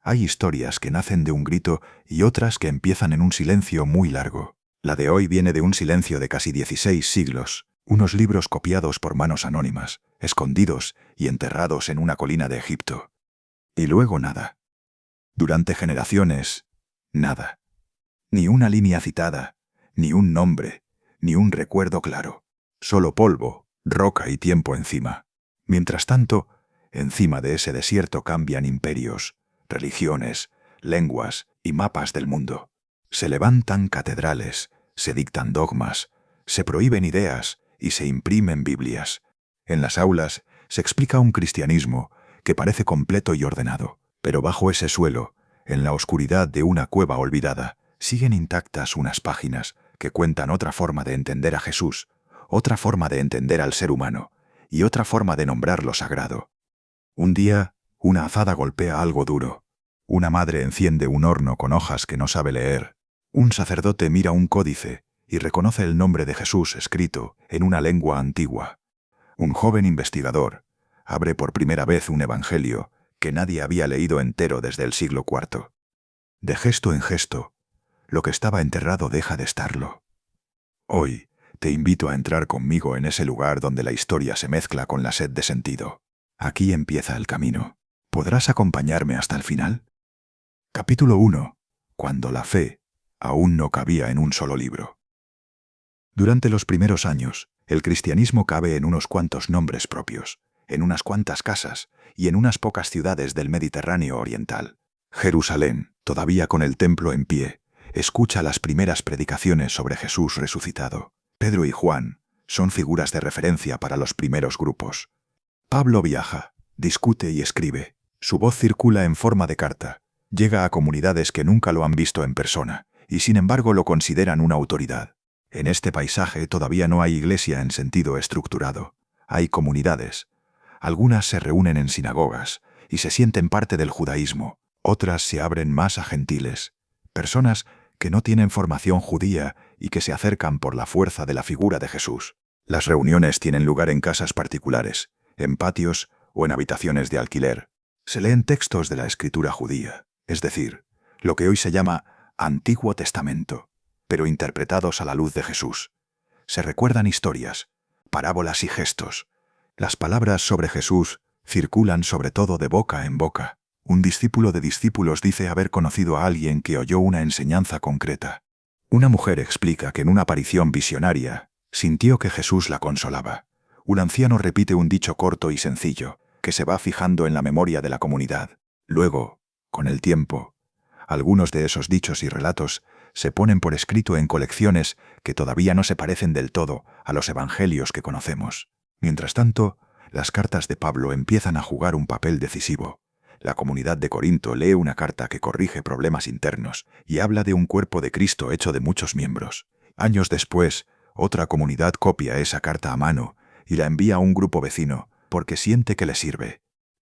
Hay historias que nacen de un grito y otras que empiezan en un silencio muy largo. La de hoy viene de un silencio de casi 16 siglos, unos libros copiados por manos anónimas, escondidos y enterrados en una colina de Egipto. Y luego nada. Durante generaciones, nada. Ni una línea citada, ni un nombre, ni un recuerdo claro. Solo polvo, roca y tiempo encima. Mientras tanto, encima de ese desierto cambian imperios, religiones, lenguas y mapas del mundo. Se levantan catedrales, se dictan dogmas, se prohíben ideas y se imprimen Biblias. En las aulas se explica un cristianismo que parece completo y ordenado, pero bajo ese suelo, en la oscuridad de una cueva olvidada, siguen intactas unas páginas que cuentan otra forma de entender a Jesús, otra forma de entender al ser humano y otra forma de nombrar lo sagrado. Un día, una azada golpea algo duro. Una madre enciende un horno con hojas que no sabe leer. Un sacerdote mira un códice y reconoce el nombre de Jesús escrito en una lengua antigua. Un joven investigador abre por primera vez un evangelio que nadie había leído entero desde el siglo IV. De gesto en gesto, lo que estaba enterrado deja de estarlo. Hoy te invito a entrar conmigo en ese lugar donde la historia se mezcla con la sed de sentido. Aquí empieza el camino. ¿Podrás acompañarme hasta el final? Capítulo 1. Cuando la fe aún no cabía en un solo libro. Durante los primeros años, el cristianismo cabe en unos cuantos nombres propios, en unas cuantas casas y en unas pocas ciudades del Mediterráneo oriental. Jerusalén, todavía con el templo en pie, escucha las primeras predicaciones sobre Jesús resucitado. Pedro y Juan son figuras de referencia para los primeros grupos. Pablo viaja, discute y escribe. Su voz circula en forma de carta. Llega a comunidades que nunca lo han visto en persona y sin embargo lo consideran una autoridad. En este paisaje todavía no hay iglesia en sentido estructurado. Hay comunidades. Algunas se reúnen en sinagogas y se sienten parte del judaísmo. Otras se abren más a gentiles. Personas que no tienen formación judía y que se acercan por la fuerza de la figura de Jesús. Las reuniones tienen lugar en casas particulares, en patios o en habitaciones de alquiler. Se leen textos de la escritura judía, es decir, lo que hoy se llama Antiguo Testamento, pero interpretados a la luz de Jesús. Se recuerdan historias, parábolas y gestos. Las palabras sobre Jesús circulan sobre todo de boca en boca. Un discípulo de discípulos dice haber conocido a alguien que oyó una enseñanza concreta. Una mujer explica que en una aparición visionaria sintió que Jesús la consolaba. Un anciano repite un dicho corto y sencillo que se va fijando en la memoria de la comunidad. Luego, con el tiempo, algunos de esos dichos y relatos se ponen por escrito en colecciones que todavía no se parecen del todo a los evangelios que conocemos. Mientras tanto, las cartas de Pablo empiezan a jugar un papel decisivo. La comunidad de Corinto lee una carta que corrige problemas internos y habla de un cuerpo de Cristo hecho de muchos miembros. Años después, otra comunidad copia esa carta a mano y la envía a un grupo vecino porque siente que le sirve.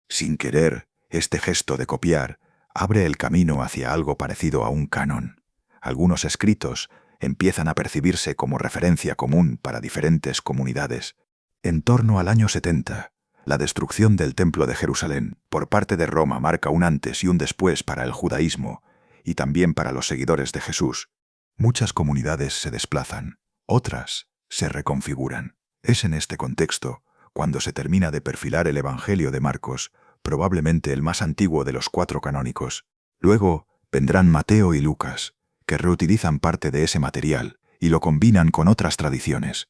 Sin querer, este gesto de copiar abre el camino hacia algo parecido a un canon. Algunos escritos empiezan a percibirse como referencia común para diferentes comunidades. En torno al año 70, la destrucción del Templo de Jerusalén por parte de Roma marca un antes y un después para el judaísmo y también para los seguidores de Jesús. Muchas comunidades se desplazan, otras se reconfiguran. Es en este contexto cuando se termina de perfilar el Evangelio de Marcos, probablemente el más antiguo de los 4 canónicos. Luego vendrán Mateo y Lucas, que reutilizan parte de ese material y lo combinan con otras tradiciones.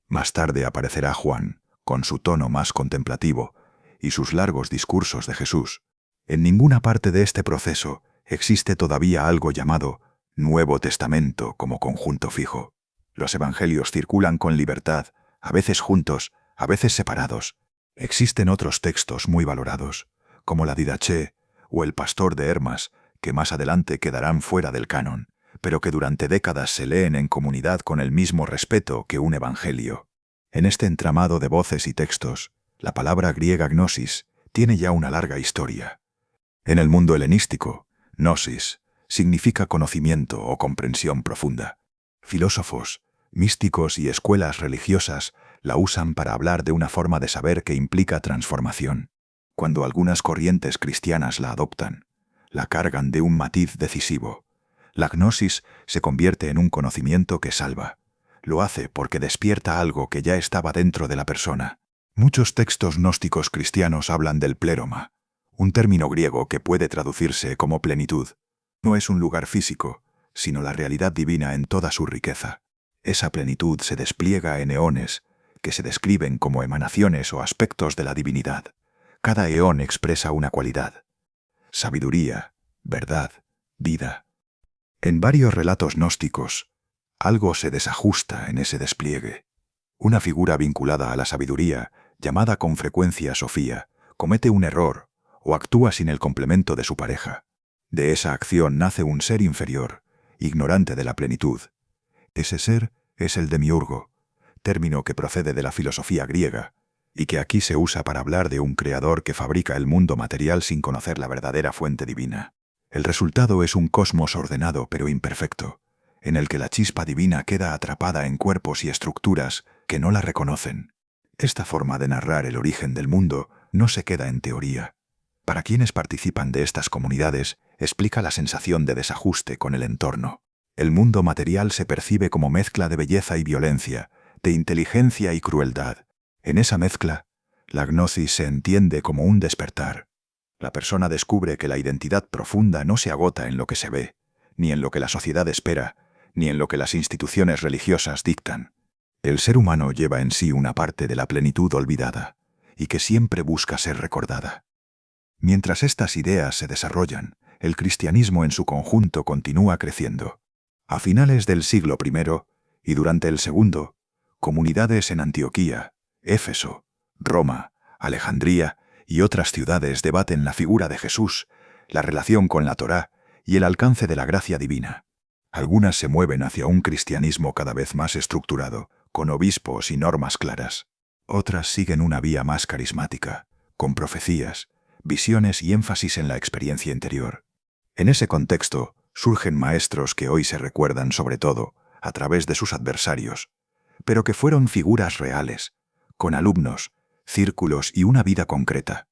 Más tarde aparecerá Juan, con su tono más contemplativo y sus largos discursos de Jesús. En ninguna parte de este proceso existe todavía algo llamado Nuevo Testamento como conjunto fijo. Los evangelios circulan con libertad, a veces juntos, a veces separados. Existen otros textos muy valorados, como la Didaché o el Pastor de Hermas, que más adelante quedarán fuera del canon, pero que durante décadas se leen en comunidad con el mismo respeto que un evangelio. En este entramado de voces y textos, la palabra griega gnosis tiene ya una larga historia. En el mundo helenístico, gnosis significa conocimiento o comprensión profunda. Filósofos, místicos y escuelas religiosas la usan para hablar de una forma de saber que implica transformación. Cuando algunas corrientes cristianas la adoptan, la cargan de un matiz decisivo. La gnosis se convierte en un conocimiento que salva. Lo hace porque despierta algo que ya estaba dentro de la persona. Muchos textos gnósticos cristianos hablan del pléroma, un término griego que puede traducirse como plenitud. No es un lugar físico, sino la realidad divina en toda su riqueza. Esa plenitud se despliega en eones, que se describen como emanaciones o aspectos de la divinidad. Cada eón expresa una cualidad: sabiduría, verdad, vida. En varios relatos gnósticos, algo se desajusta en ese despliegue. Una figura vinculada a la sabiduría, llamada con frecuencia Sofía, comete un error o actúa sin el complemento de su pareja. De esa acción nace un ser inferior, ignorante de la plenitud. Ese ser es el demiurgo, término que procede de la filosofía griega, y que aquí se usa para hablar de un creador que fabrica el mundo material sin conocer la verdadera fuente divina. El resultado es un cosmos ordenado pero imperfecto, en el que la chispa divina queda atrapada en cuerpos y estructuras que no la reconocen. Esta forma de narrar el origen del mundo no se queda en teoría. Para quienes participan de estas comunidades, explica la sensación de desajuste con el entorno. El mundo material se percibe como mezcla de belleza y violencia, de inteligencia y crueldad. En esa mezcla, la gnosis se entiende como un despertar. La persona descubre que la identidad profunda no se agota en lo que se ve, ni en lo que la sociedad espera, ni en lo que las instituciones religiosas dictan. El ser humano lleva en sí una parte de la plenitud olvidada, y que siempre busca ser recordada. Mientras estas ideas se desarrollan, el cristianismo en su conjunto continúa creciendo. A finales del siglo I y durante el segundo, comunidades en Antioquía, Éfeso, Roma, Alejandría y otras ciudades debaten la figura de Jesús, la relación con la Torá y el alcance de la gracia divina. Algunas se mueven hacia un cristianismo cada vez más estructurado, con obispos y normas claras. Otras siguen una vía más carismática, con profecías, visiones y énfasis en la experiencia interior. En ese contexto, surgen maestros que hoy se recuerdan sobre todo a través de sus adversarios, pero que fueron figuras reales, con alumnos, círculos y una vida concreta.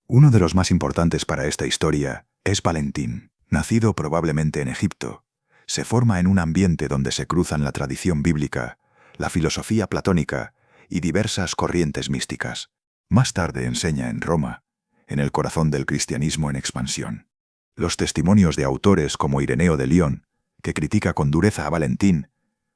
Uno de los más importantes para esta historia es Valentín, nacido probablemente en Egipto. Se forma en un ambiente donde se cruzan la tradición bíblica, la filosofía platónica y diversas corrientes místicas. Más tarde enseña en Roma, en el corazón del cristianismo en expansión. Los testimonios de autores como Ireneo de León, que critica con dureza a Valentín,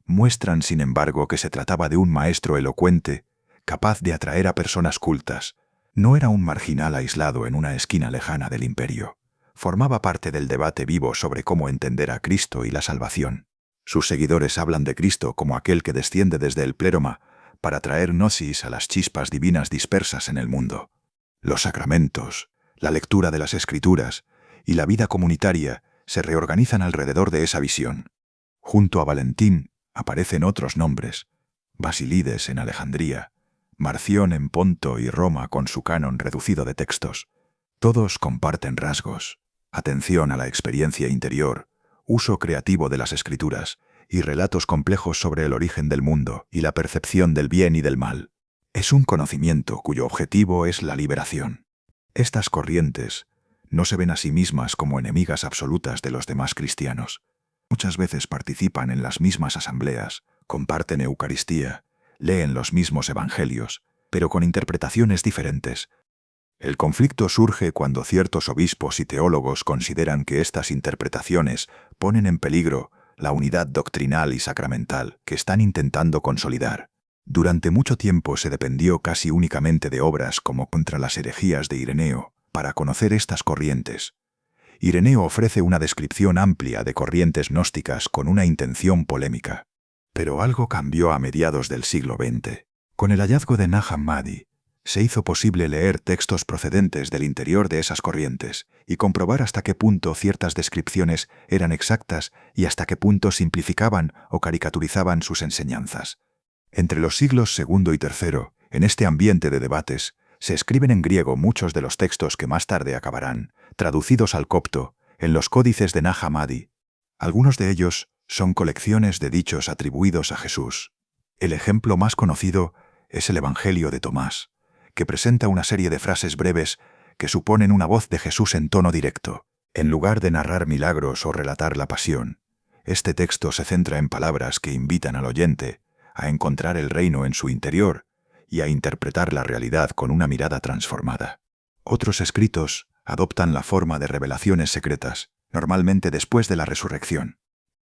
muestran sin embargo que se trataba de un maestro elocuente, capaz de atraer a personas cultas. No era un marginal aislado en una esquina lejana del imperio. Formaba parte del debate vivo sobre cómo entender a Cristo y la salvación. Sus seguidores hablan de Cristo como aquel que desciende desde el pléroma para traer gnosis a las chispas divinas dispersas en el mundo. Los sacramentos, la lectura de las Escrituras y la vida comunitaria se reorganizan alrededor de esa visión. Junto a Valentín aparecen otros nombres: Basilides en Alejandría, Marción en Ponto y Roma con su canon reducido de textos. Todos comparten rasgos: atención a la experiencia interior, uso creativo de las Escrituras y relatos complejos sobre el origen del mundo y la percepción del bien y del mal. Es un conocimiento cuyo objetivo es la liberación. Estas corrientes no se ven a sí mismas como enemigas absolutas de los demás cristianos. Muchas veces participan en las mismas asambleas, comparten Eucaristía, leen los mismos evangelios, pero con interpretaciones diferentes. El conflicto surge cuando ciertos obispos y teólogos consideran que estas interpretaciones ponen en peligro la unidad doctrinal y sacramental que están intentando consolidar. Durante mucho tiempo se dependió casi únicamente de obras como Contra las herejías de Ireneo para conocer estas corrientes. Ireneo ofrece una descripción amplia de corrientes gnósticas con una intención polémica. Pero algo cambió a mediados del siglo XX. Con el hallazgo de Nag Hammadi, se hizo posible leer textos procedentes del interior de esas corrientes y comprobar hasta qué punto ciertas descripciones eran exactas y hasta qué punto simplificaban o caricaturizaban sus enseñanzas. Entre los siglos II y III, en este ambiente de debates, se escriben en griego muchos de los textos que más tarde acabarán, traducidos al copto, en los códices de Nag Hammadi. Algunos de ellos son colecciones de dichos atribuidos a Jesús. El ejemplo más conocido es el Evangelio de Tomás, que presenta una serie de frases breves que suponen una voz de Jesús en tono directo. En lugar de narrar milagros o relatar la pasión, este texto se centra en palabras que invitan al oyente a encontrar el reino en su interior y a interpretar la realidad con una mirada transformada. Otros escritos adoptan la forma de revelaciones secretas, normalmente después de la resurrección.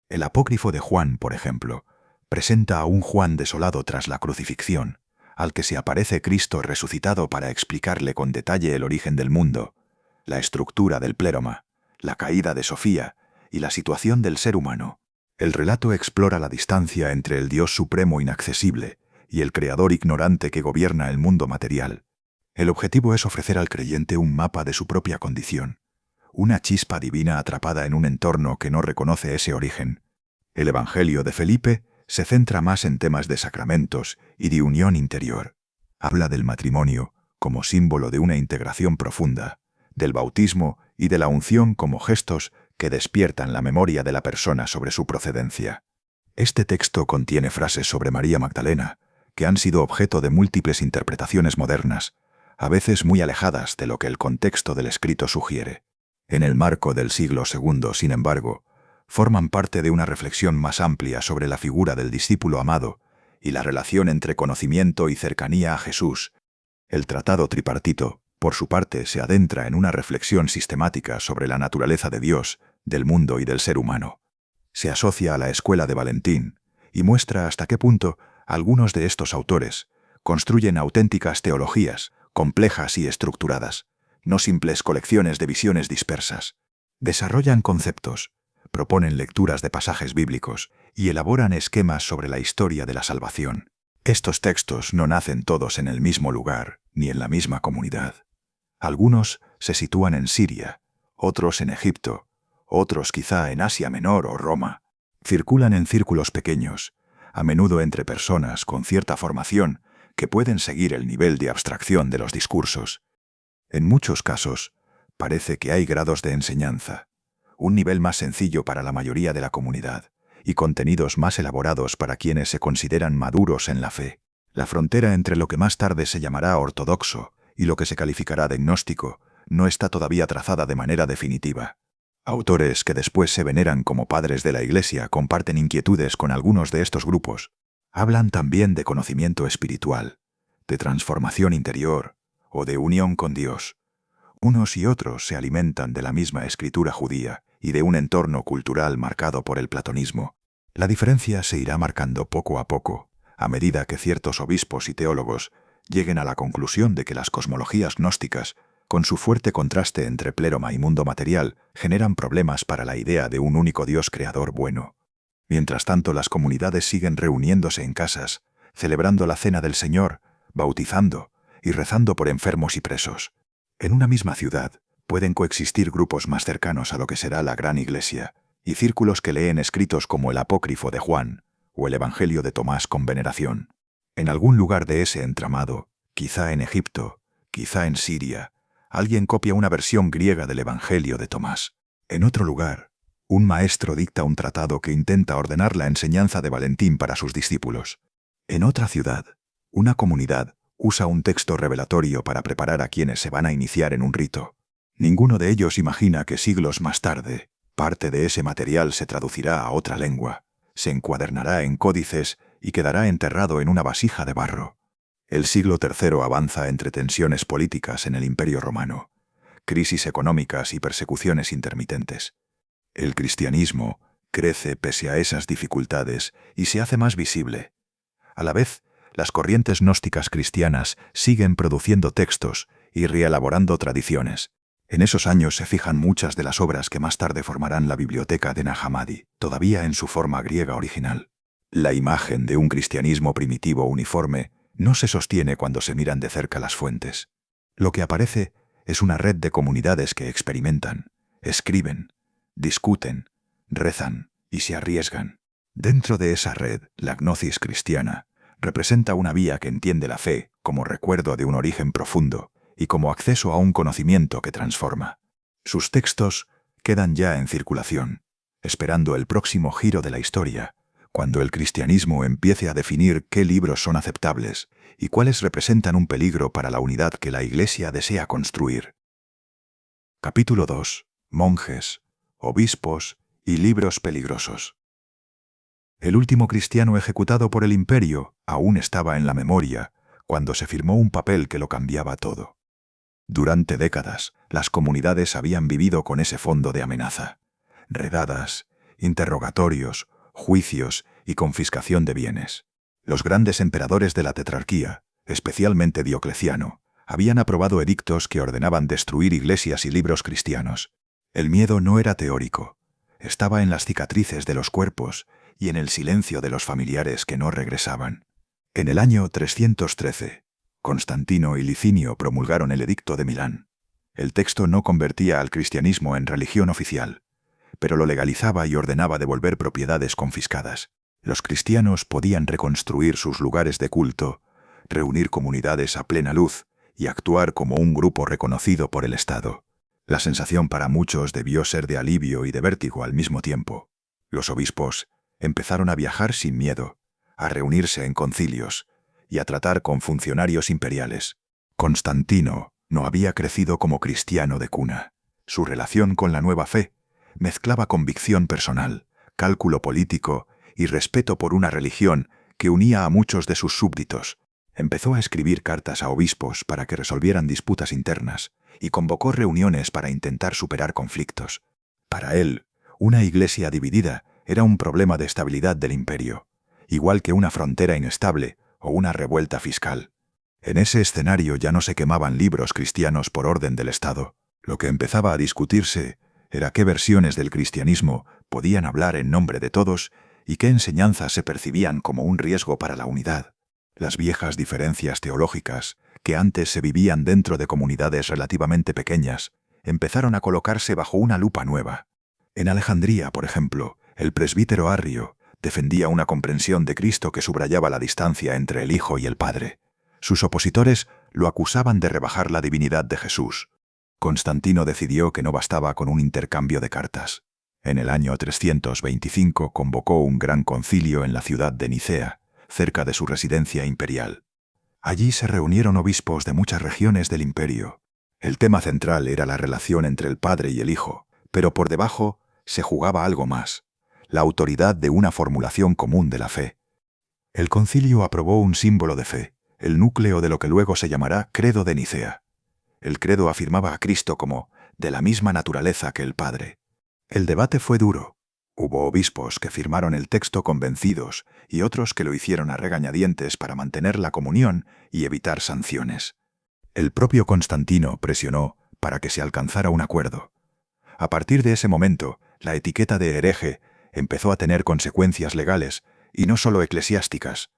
El apócrifo de Juan, por ejemplo, presenta a un Juan desolado tras la crucifixión, al que se aparece Cristo resucitado para explicarle con detalle el origen del mundo, la estructura del pléroma, la caída de Sofía y la situación del ser humano. El relato explora la distancia entre el Dios supremo inaccesible y el Creador ignorante que gobierna el mundo material. El objetivo es ofrecer al creyente un mapa de su propia condición, una chispa divina atrapada en un entorno que no reconoce ese origen. El Evangelio de Felipe se centra más en temas de sacramentos y de unión interior. Habla del matrimonio como símbolo de una integración profunda, del bautismo y de la unción como gestos que despiertan la memoria de la persona sobre su procedencia. Este texto contiene frases sobre María Magdalena, que han sido objeto de múltiples interpretaciones modernas, a veces muy alejadas de lo que el contexto del escrito sugiere. En el marco del siglo II, sin embargo, forman parte de una reflexión más amplia sobre la figura del discípulo amado y la relación entre conocimiento y cercanía a Jesús. El tratado tripartito, por su parte, se adentra en una reflexión sistemática sobre la naturaleza de Dios, del mundo y del ser humano. Se asocia a la escuela de Valentín y muestra hasta qué punto algunos de estos autores construyen auténticas teologías, complejas y estructuradas, no simples colecciones de visiones dispersas. Desarrollan conceptos, proponen lecturas de pasajes bíblicos y elaboran esquemas sobre la historia de la salvación. Estos textos no nacen todos en el mismo lugar ni en la misma comunidad. Algunos se sitúan en Siria, otros en Egipto, otros quizá en Asia Menor o Roma. Circulan en círculos pequeños, a menudo entre personas con cierta formación que pueden seguir el nivel de abstracción de los discursos. En muchos casos, parece que hay grados de enseñanza, un nivel más sencillo para la mayoría de la comunidad y contenidos más elaborados para quienes se consideran maduros en la fe. La frontera entre lo que más tarde se llamará ortodoxo y lo que se calificará de gnóstico no está todavía trazada de manera definitiva. Autores que después se veneran como padres de la Iglesia comparten inquietudes con algunos de estos grupos. Hablan también de conocimiento espiritual, de transformación interior o de unión con Dios. Unos y otros se alimentan de la misma escritura judía y de un entorno cultural marcado por el platonismo. La diferencia se irá marcando poco a poco, a medida que ciertos obispos y teólogos lleguen a la conclusión de que las cosmologías gnósticas, con su fuerte contraste entre pléroma y mundo material, generan problemas para la idea de un único Dios creador bueno. Mientras tanto, las comunidades siguen reuniéndose en casas, celebrando la cena del Señor, bautizando y rezando por enfermos y presos. En una misma ciudad pueden coexistir grupos más cercanos a lo que será la gran iglesia y círculos que leen escritos como el apócrifo de Juan o el Evangelio de Tomás con veneración. En algún lugar de ese entramado, quizá en Egipto, quizá en Siria, alguien copia una versión griega del Evangelio de Tomás. En otro lugar, un maestro dicta un tratado que intenta ordenar la enseñanza de Valentín para sus discípulos. En otra ciudad, una comunidad usa un texto revelatorio para preparar a quienes se van a iniciar en un rito. Ninguno de ellos imagina que siglos más tarde, parte de ese material se traducirá a otra lengua, se encuadernará en códices y quedará enterrado en una vasija de barro. El siglo III avanza entre tensiones políticas en el Imperio Romano, crisis económicas y persecuciones intermitentes. El cristianismo crece pese a esas dificultades y se hace más visible. A la vez, las corrientes gnósticas cristianas siguen produciendo textos y reelaborando tradiciones. En esos años se fijan muchas de las obras que más tarde formarán la biblioteca de Nag Hammadi, todavía en su forma griega original. La imagen de un cristianismo primitivo uniforme no se sostiene cuando se miran de cerca las fuentes. Lo que aparece es una red de comunidades que experimentan, escriben, discuten, rezan y se arriesgan. Dentro de esa red, la gnosis cristiana representa una vía que entiende la fe como recuerdo de un origen profundo y como acceso a un conocimiento que transforma. Sus textos quedan ya en circulación, esperando el próximo giro de la historia, cuando el cristianismo empiece a definir qué libros son aceptables y cuáles representan un peligro para la unidad que la Iglesia desea construir. Capítulo 2. monjes, obispos y libros peligrosos. El último cristiano ejecutado por el imperio aún estaba en la memoria cuando se firmó un papel que lo cambiaba todo. Durante décadas, las comunidades habían vivido con ese fondo de amenaza. Redadas, interrogatorios, juicios y confiscación de bienes. Los grandes emperadores de la tetrarquía, especialmente Diocleciano, habían aprobado edictos que ordenaban destruir iglesias y libros cristianos. El miedo no era teórico, estaba en las cicatrices de los cuerpos y en el silencio de los familiares que no regresaban. En el año 313, Constantino y Licinio promulgaron el Edicto de Milán. El texto no convertía al cristianismo en religión oficial, pero lo legalizaba y ordenaba devolver propiedades confiscadas. Los cristianos podían reconstruir sus lugares de culto, reunir comunidades a plena luz y actuar como un grupo reconocido por el Estado. La sensación para muchos debió ser de alivio y de vértigo al mismo tiempo. Los obispos empezaron a viajar sin miedo, a reunirse en concilios y a tratar con funcionarios imperiales. Constantino no había crecido como cristiano de cuna. Su relación con la nueva fe mezclaba convicción personal, cálculo político y respeto por una religión que unía a muchos de sus súbditos. Empezó a escribir cartas a obispos para que resolvieran disputas internas y convocó reuniones para intentar superar conflictos. Para él, una iglesia dividida era un problema de estabilidad del imperio, igual que una frontera inestable o una revuelta fiscal. En ese escenario ya no se quemaban libros cristianos por orden del Estado. Lo que empezaba a discutirse era qué versiones del cristianismo podían hablar en nombre de todos y qué enseñanzas se percibían como un riesgo para la unidad. Las viejas diferencias teológicas, que antes se vivían dentro de comunidades relativamente pequeñas, empezaron a colocarse bajo una lupa nueva. En Alejandría, por ejemplo, el presbítero Arrio defendía una comprensión de Cristo que subrayaba la distancia entre el Hijo y el Padre. Sus opositores lo acusaban de rebajar la divinidad de Jesús. Constantino decidió que no bastaba con un intercambio de cartas. En el año 325 convocó un gran concilio en la ciudad de Nicea, cerca de su residencia imperial. Allí se reunieron obispos de muchas regiones del imperio. El tema central era la relación entre el Padre y el Hijo, pero por debajo se jugaba algo más: la autoridad de una formulación común de la fe. El concilio aprobó un símbolo de fe, el núcleo de lo que luego se llamará Credo de Nicea. El credo afirmaba a Cristo como de la misma naturaleza que el Padre. El debate fue duro. Hubo obispos que firmaron el texto convencidos y otros que lo hicieron a regañadientes para mantener la comunión y evitar sanciones. El propio Constantino presionó para que se alcanzara un acuerdo. A partir de ese momento, la etiqueta de hereje empezó a tener consecuencias legales y no solo eclesiásticas.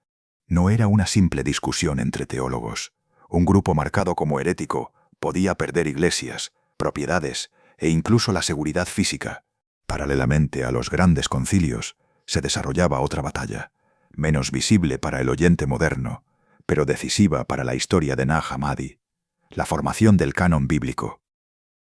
No era una simple discusión entre teólogos. Un grupo marcado como herético podía perder iglesias, propiedades e incluso la seguridad física. Paralelamente a los grandes concilios, se desarrollaba otra batalla, menos visible para el oyente moderno, pero decisiva para la historia de Nag Hammadi: la formación del canon bíblico.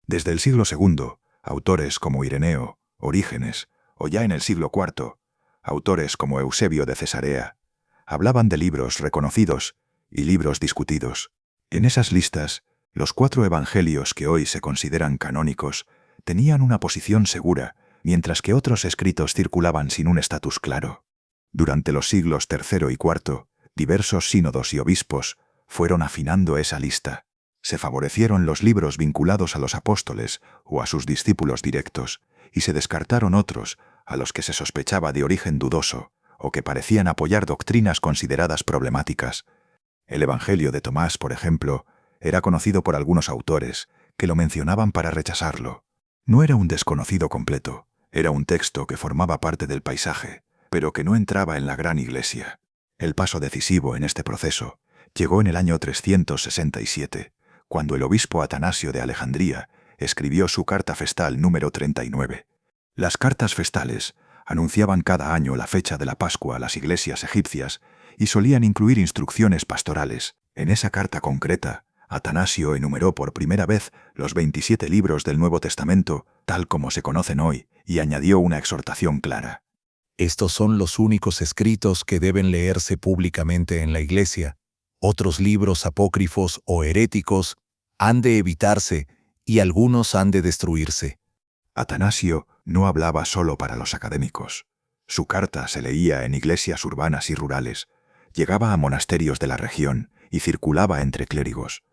Desde el siglo II, autores como Ireneo, Orígenes, o ya en el siglo IV, autores como Eusebio de Cesarea, hablaban de libros reconocidos y libros discutidos. En esas listas, los 4 evangelios que hoy se consideran canónicos tenían una posición segura, mientras que otros escritos circulaban sin un estatus claro. Durante los siglos III y IV, diversos sínodos y obispos fueron afinando esa lista. Se favorecieron los libros vinculados a los apóstoles o a sus discípulos directos, y se descartaron otros a los que se sospechaba de origen dudoso o que parecían apoyar doctrinas consideradas problemáticas. El Evangelio de Tomás, por ejemplo, era conocido por algunos autores que lo mencionaban para rechazarlo. No era un desconocido completo. Era un texto que formaba parte del paisaje, pero que no entraba en la gran iglesia. El paso decisivo en este proceso llegó en el año 367, cuando el obispo Atanasio de Alejandría escribió su carta festal número 39. Las cartas festales anunciaban cada año la fecha de la Pascua a las iglesias egipcias y solían incluir instrucciones pastorales. En esa carta concreta, Atanasio enumeró por primera vez los 27 libros del Nuevo Testamento, tal como se conocen hoy, y añadió una exhortación clara. Estos son los únicos escritos que deben leerse públicamente en la Iglesia. Otros libros apócrifos o heréticos han de evitarse y algunos han de destruirse. Atanasio no hablaba solo para los académicos. Su carta se leía en iglesias urbanas y rurales, llegaba a monasterios de la región y circulaba entre clérigos.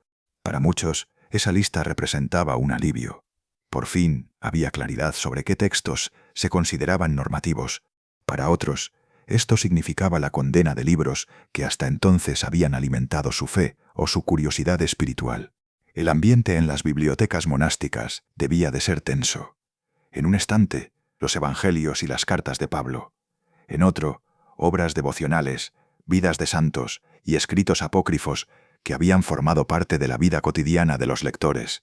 Para muchos, esa lista representaba un alivio. Por fin, había claridad sobre qué textos se consideraban normativos. Para otros, esto significaba la condena de libros que hasta entonces habían alimentado su fe o su curiosidad espiritual. El ambiente en las bibliotecas monásticas debía de ser tenso. En un estante, los evangelios y las cartas de Pablo. En otro, obras devocionales, vidas de santos y escritos apócrifos que habían formado parte de la vida cotidiana de los lectores.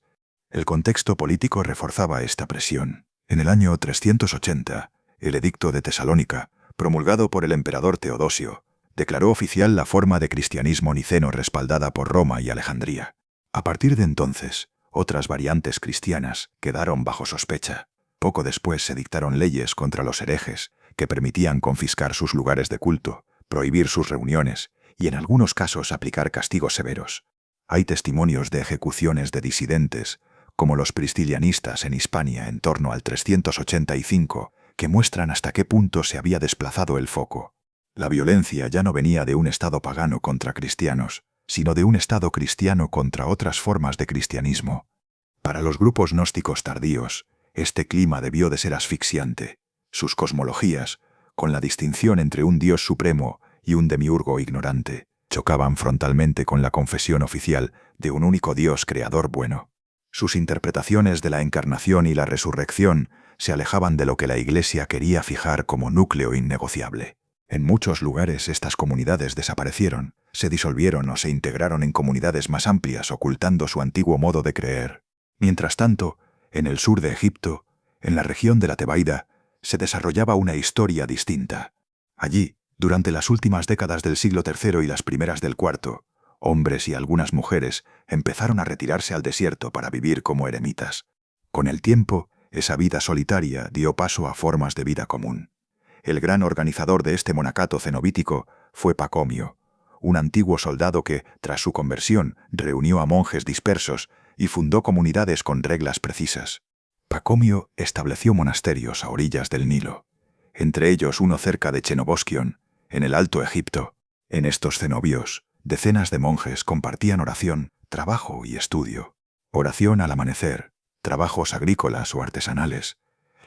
El contexto político reforzaba esta presión. En el año 380, el Edicto de Tesalónica, promulgado por el emperador Teodosio, declaró oficial la forma de cristianismo niceno respaldada por Roma y Alejandría. A partir de entonces, otras variantes cristianas quedaron bajo sospecha. Poco después se dictaron leyes contra los herejes que permitían confiscar sus lugares de culto, prohibir sus reuniones y en algunos casos aplicar castigos severos. Hay testimonios de ejecuciones de disidentes, como los priscilianistas en Hispania en torno al 385, que muestran hasta qué punto se había desplazado el foco. La violencia ya no venía de un estado pagano contra cristianos, sino de un estado cristiano contra otras formas de cristianismo. Para los grupos gnósticos tardíos, este clima debió de ser asfixiante. Sus cosmologías, con la distinción entre un Dios supremo y un demiurgo ignorante, chocaban frontalmente con la confesión oficial de un único Dios creador bueno. Sus interpretaciones de la encarnación y la resurrección se alejaban de lo que la Iglesia quería fijar como núcleo innegociable. En muchos lugares estas comunidades desaparecieron, se disolvieron o se integraron en comunidades más amplias ocultando su antiguo modo de creer. Mientras tanto, en el sur de Egipto, en la región de la Tebaida, se desarrollaba una historia distinta. Allí, durante las últimas décadas del siglo III y las primeras del IV, hombres y algunas mujeres empezaron a retirarse al desierto para vivir como eremitas. Con el tiempo, esa vida solitaria dio paso a formas de vida común. El gran organizador de este monacato cenobítico fue Pacomio, un antiguo soldado que, tras su conversión, reunió a monjes dispersos y fundó comunidades con reglas precisas. Pacomio estableció monasterios a orillas del Nilo, entre ellos uno cerca de Chenoboskion, en el Alto Egipto. En estos cenobios, decenas de monjes compartían oración, trabajo y estudio. Oración al amanecer, trabajos agrícolas o artesanales,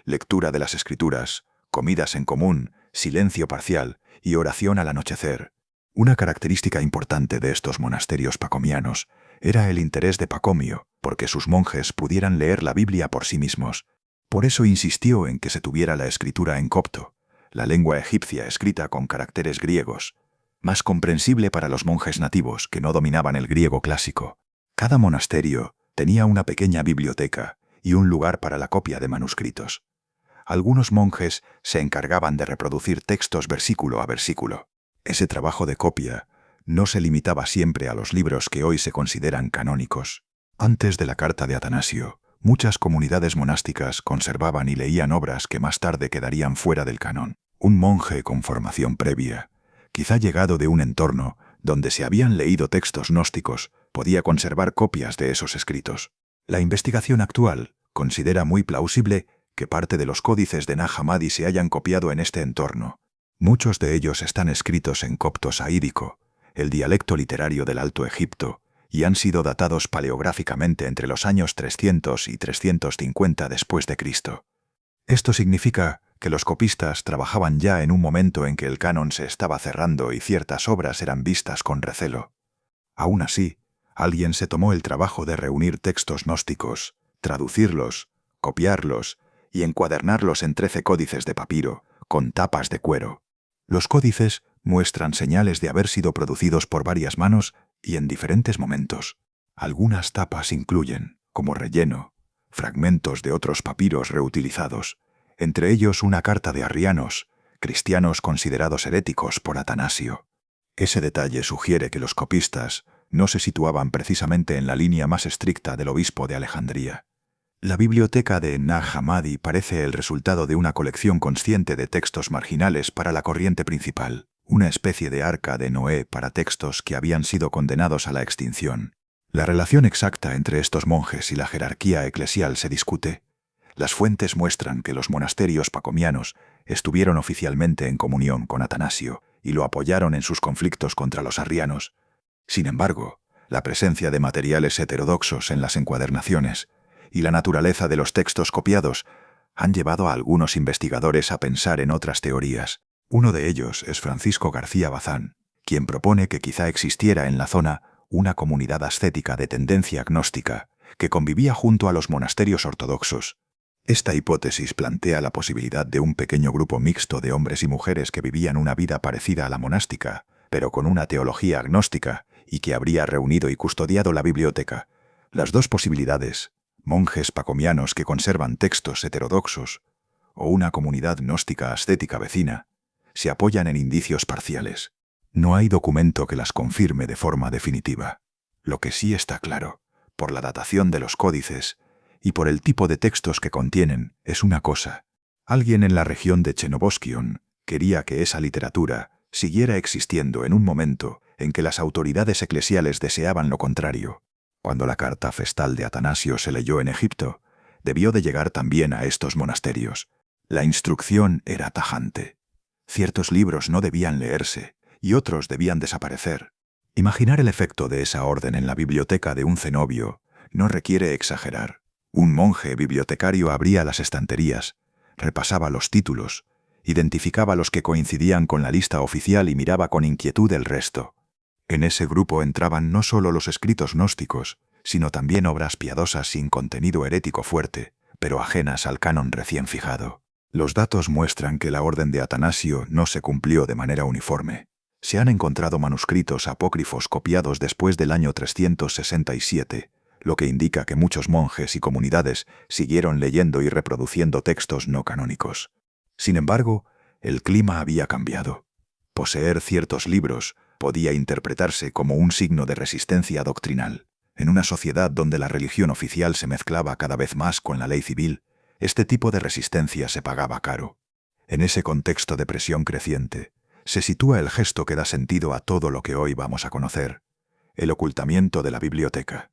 lectura de las escrituras, comidas en común, silencio parcial y oración al anochecer. Una característica importante de estos monasterios pacomianos era el interés de Pacomio, porque sus monjes pudieran leer la Biblia por sí mismos. Por eso insistió en que se tuviera la escritura en copto, la lengua egipcia escrita con caracteres griegos, más comprensible para los monjes nativos que no dominaban el griego clásico. Cada monasterio tenía una pequeña biblioteca y un lugar para la copia de manuscritos. Algunos monjes se encargaban de reproducir textos versículo a versículo. Ese trabajo de copia no se limitaba siempre a los libros que hoy se consideran canónicos. Antes de la carta de Atanasio, muchas comunidades monásticas conservaban y leían obras que más tarde quedarían fuera del canon. Un monje con formación previa, quizá llegado de un entorno donde se habían leído textos gnósticos, podía conservar copias de esos escritos. La investigación actual considera muy plausible que parte de los códices de Nag Hammadi se hayan copiado en este entorno. Muchos de ellos están escritos en copto saídico, el dialecto literario del Alto Egipto, y han sido datados paleográficamente entre los años 300 y 350 después de Cristo. Esto significa que los copistas trabajaban ya en un momento en que el canon se estaba cerrando y ciertas obras eran vistas con recelo. Aún así, alguien se tomó el trabajo de reunir textos gnósticos, traducirlos, copiarlos y encuadernarlos en 13 códices de papiro, con tapas de cuero. Los códices muestran señales de haber sido producidos por varias manos y en diferentes momentos. Algunas tapas incluyen, como relleno, fragmentos de otros papiros reutilizados, entre ellos una carta de arrianos, cristianos considerados heréticos por Atanasio. Ese detalle sugiere que los copistas no se situaban precisamente en la línea más estricta del obispo de Alejandría. La biblioteca de Nag Hammadi parece el resultado de una colección consciente de textos marginales para la corriente principal, una especie de arca de Noé para textos que habían sido condenados a la extinción. La relación exacta entre estos monjes y la jerarquía eclesial se discute. Las fuentes muestran que los monasterios pacomianos estuvieron oficialmente en comunión con Atanasio y lo apoyaron en sus conflictos contra los arrianos. Sin embargo, la presencia de materiales heterodoxos en las encuadernaciones y la naturaleza de los textos copiados han llevado a algunos investigadores a pensar en otras teorías. Uno de ellos es Francisco García Bazán, quien propone que quizá existiera en la zona una comunidad ascética de tendencia agnóstica que convivía junto a los monasterios ortodoxos. Esta hipótesis plantea la posibilidad de un pequeño grupo mixto de hombres y mujeres que vivían una vida parecida a la monástica, pero con una teología agnóstica, y que habría reunido y custodiado la biblioteca. Las dos posibilidades, monjes pacomianos que conservan textos heterodoxos, o una comunidad gnóstica ascética vecina, se apoyan en indicios parciales. No hay documento que las confirme de forma definitiva. Lo que sí está claro, por la datación de los códices y por el tipo de textos que contienen, es una cosa. Alguien en la región de Chenoboskion quería que esa literatura siguiera existiendo en un momento en que las autoridades eclesiales deseaban lo contrario. Cuando la carta festal de Atanasio se leyó en Egipto, debió de llegar también a estos monasterios. La instrucción era tajante. Ciertos libros no debían leerse y otros debían desaparecer. Imaginar el efecto de esa orden en la biblioteca de un cenobio no requiere exagerar. Un monje bibliotecario abría las estanterías, repasaba los títulos, identificaba los que coincidían con la lista oficial y miraba con inquietud el resto. En ese grupo entraban no solo los escritos gnósticos, sino también obras piadosas sin contenido herético fuerte, pero ajenas al canon recién fijado. Los datos muestran que la orden de Atanasio no se cumplió de manera uniforme. Se han encontrado manuscritos apócrifos copiados después del año 367, lo que indica que muchos monjes y comunidades siguieron leyendo y reproduciendo textos no canónicos. Sin embargo, el clima había cambiado. Poseer ciertos libros podía interpretarse como un signo de resistencia doctrinal. En una sociedad donde la religión oficial se mezclaba cada vez más con la ley civil, este tipo de resistencia se pagaba caro. En ese contexto de presión creciente, se sitúa el gesto que da sentido a todo lo que hoy vamos a conocer: el ocultamiento de la biblioteca.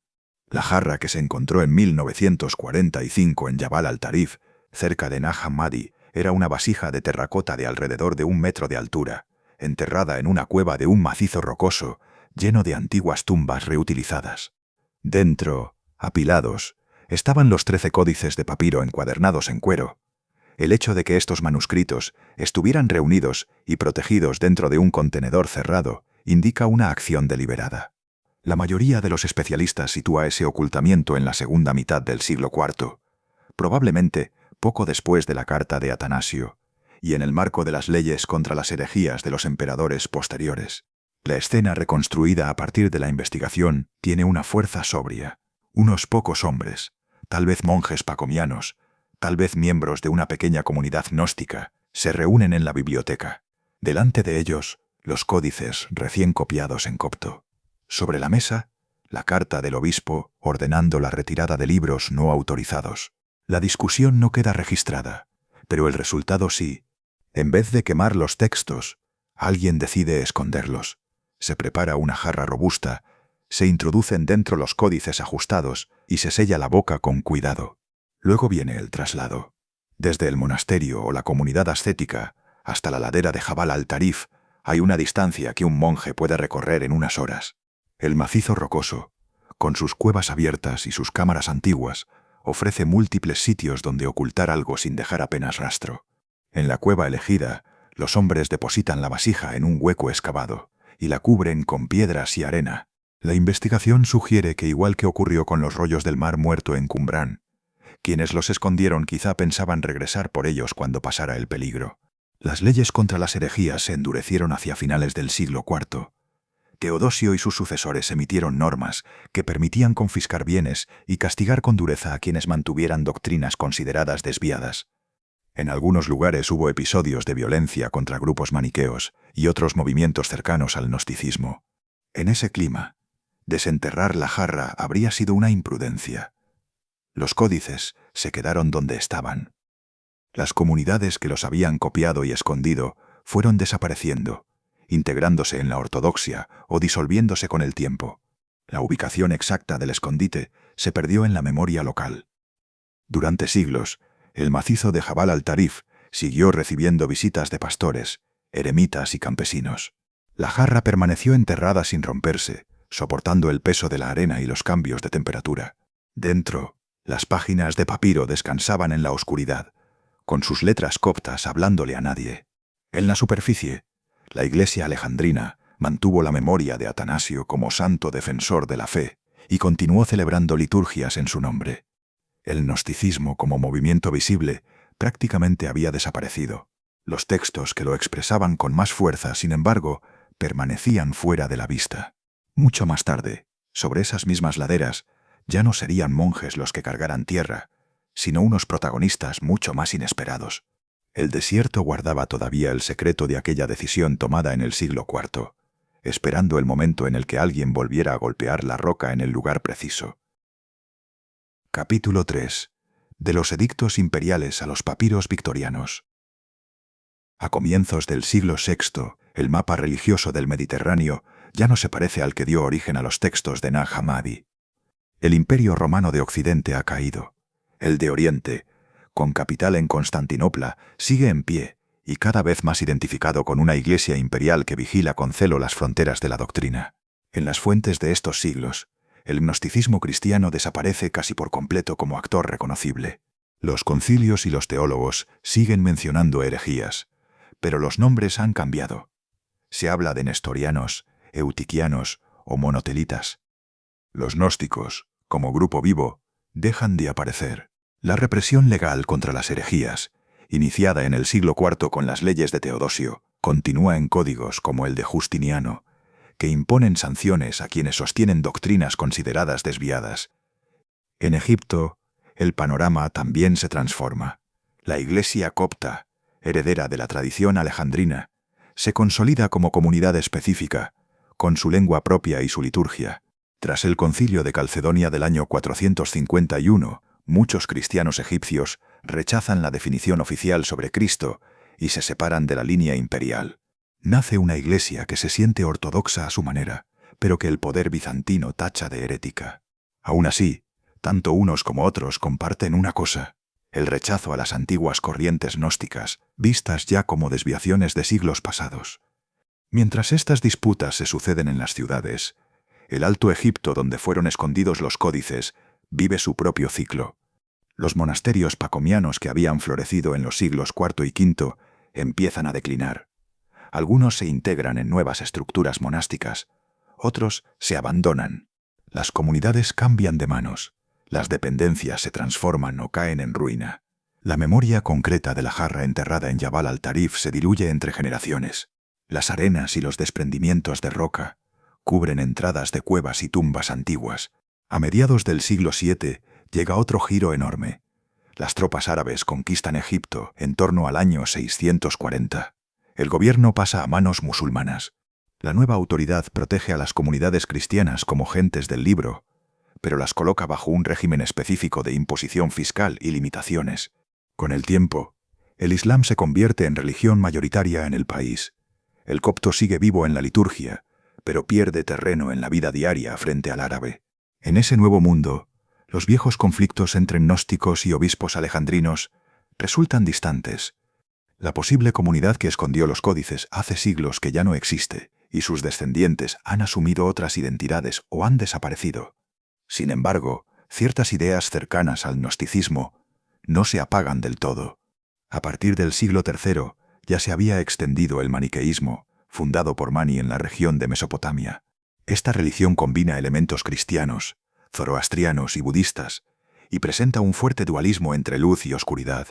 La jarra que se encontró en 1945 en Jabal al-Tarif, cerca de Nag Hammadi, era una vasija de terracota de alrededor de 1 metro de altura, enterrada en una cueva de un macizo rocoso, lleno de antiguas tumbas reutilizadas. Dentro, apilados, estaban los 13 códices de papiro encuadernados en cuero. El hecho de que estos manuscritos estuvieran reunidos y protegidos dentro de un contenedor cerrado indica una acción deliberada. La mayoría de los especialistas sitúa ese ocultamiento en la segunda mitad del siglo IV, probablemente poco después de la carta de Atanasio, y en el marco de las leyes contra las herejías de los emperadores posteriores. La escena reconstruida a partir de la investigación tiene una fuerza sobria. Unos pocos hombres, tal vez monjes pacomianos, tal vez miembros de una pequeña comunidad gnóstica, se reúnen en la biblioteca. Delante de ellos, los códices recién copiados en copto. Sobre la mesa, la carta del obispo ordenando la retirada de libros no autorizados. La discusión no queda registrada, pero el resultado sí. En vez de quemar los textos, alguien decide esconderlos. Se prepara una jarra robusta, se introducen dentro los códices ajustados y se sella la boca con cuidado. Luego viene el traslado. Desde el monasterio o la comunidad ascética hasta la ladera de Jabal al-Tarif hay una distancia que un monje puede recorrer en unas horas. El macizo rocoso, con sus cuevas abiertas y sus cámaras antiguas, ofrece múltiples sitios donde ocultar algo sin dejar apenas rastro. En la cueva elegida, los hombres depositan la vasija en un hueco excavado y la cubren con piedras y arena. La investigación sugiere que, igual que ocurrió con los rollos del Mar Muerto en Qumrán, quienes los escondieron quizá pensaban regresar por ellos cuando pasara el peligro. Las leyes contra las herejías se endurecieron hacia finales del siglo IV. Teodosio y sus sucesores emitieron normas que permitían confiscar bienes y castigar con dureza a quienes mantuvieran doctrinas consideradas desviadas. En algunos lugares hubo episodios de violencia contra grupos maniqueos y otros movimientos cercanos al gnosticismo. En ese clima, desenterrar la jarra habría sido una imprudencia. Los códices se quedaron donde estaban. Las comunidades que los habían copiado y escondido fueron desapareciendo, integrándose en la ortodoxia o disolviéndose con el tiempo. La ubicación exacta del escondite se perdió en la memoria local. Durante siglos, El macizo de Jabal al-Tarif siguió recibiendo visitas de pastores, eremitas y campesinos. La jarra permaneció enterrada sin romperse, soportando el peso de la arena y los cambios de temperatura. Dentro, las páginas de papiro descansaban en la oscuridad, con sus letras coptas hablándole a nadie. En la superficie, la Iglesia alejandrina mantuvo la memoria de Atanasio como santo defensor de la fe y continuó celebrando liturgias en su nombre. El gnosticismo como movimiento visible prácticamente había desaparecido. Los textos que lo expresaban con más fuerza, sin embargo, permanecían fuera de la vista. Mucho más tarde, sobre esas mismas laderas, ya no serían monjes los que cargaran tierra, sino unos protagonistas mucho más inesperados. El desierto guardaba todavía el secreto de aquella decisión tomada en el siglo IV, esperando el momento en el que alguien volviera a golpear la roca en el lugar preciso. Capítulo 3. De los edictos imperiales a los papiros victorianos. A comienzos del siglo VI, el mapa religioso del Mediterráneo ya no se parece al que dio origen a los textos de Nag Hammadi. El Imperio Romano de Occidente ha caído. El de Oriente, con capital en Constantinopla, sigue en pie y cada vez más identificado con una iglesia imperial que vigila con celo las fronteras de la doctrina. En las fuentes de estos siglos, el gnosticismo cristiano desaparece casi por completo como actor reconocible. Los concilios y los teólogos siguen mencionando herejías, pero los nombres han cambiado. Se habla de nestorianos, eutiquianos o monotelitas. Los gnósticos, como grupo vivo, dejan de aparecer. La represión legal contra las herejías, iniciada en el siglo IV con las leyes de Teodosio, continúa en códigos como el de Justiniano, que imponen sanciones a quienes sostienen doctrinas consideradas desviadas. En Egipto, el panorama también se transforma. La Iglesia copta, heredera de la tradición alejandrina, se consolida como comunidad específica, con su lengua propia y su liturgia. Tras el concilio de Calcedonia del año 451, muchos cristianos egipcios rechazan la definición oficial sobre Cristo y se separan de la línea imperial. Nace una iglesia que se siente ortodoxa a su manera, pero que el poder bizantino tacha de herética. Aún así, tanto unos como otros comparten una cosa: el rechazo a las antiguas corrientes gnósticas, vistas ya como desviaciones de siglos pasados. Mientras estas disputas se suceden en las ciudades, el Alto Egipto, donde fueron escondidos los códices, vive su propio ciclo. Los monasterios pacomianos que habían florecido en los siglos IV y V empiezan a declinar. Algunos se integran en nuevas estructuras monásticas, otros se abandonan. Las comunidades cambian de manos, las dependencias se transforman o caen en ruina. La memoria concreta de la jarra enterrada en Jabal al-Tarif se diluye entre generaciones. Las arenas y los desprendimientos de roca cubren entradas de cuevas y tumbas antiguas. A mediados del siglo VII llega otro giro enorme. Las tropas árabes conquistan Egipto en torno al año 640. El gobierno pasa a manos musulmanas. La nueva autoridad protege a las comunidades cristianas como gentes del libro, pero las coloca bajo un régimen específico de imposición fiscal y limitaciones. Con el tiempo, el Islam se convierte en religión mayoritaria en el país. El copto sigue vivo en la liturgia, pero pierde terreno en la vida diaria frente al árabe. En ese nuevo mundo, los viejos conflictos entre gnósticos y obispos alejandrinos resultan distantes. La posible comunidad que escondió los códices hace siglos que ya no existe, y sus descendientes han asumido otras identidades o han desaparecido. Sin embargo, ciertas ideas cercanas al gnosticismo no se apagan del todo. A partir del siglo III ya se había extendido el maniqueísmo, fundado por Mani en la región de Mesopotamia. Esta religión combina elementos cristianos, zoroastrianos y budistas, y presenta un fuerte dualismo entre luz y oscuridad.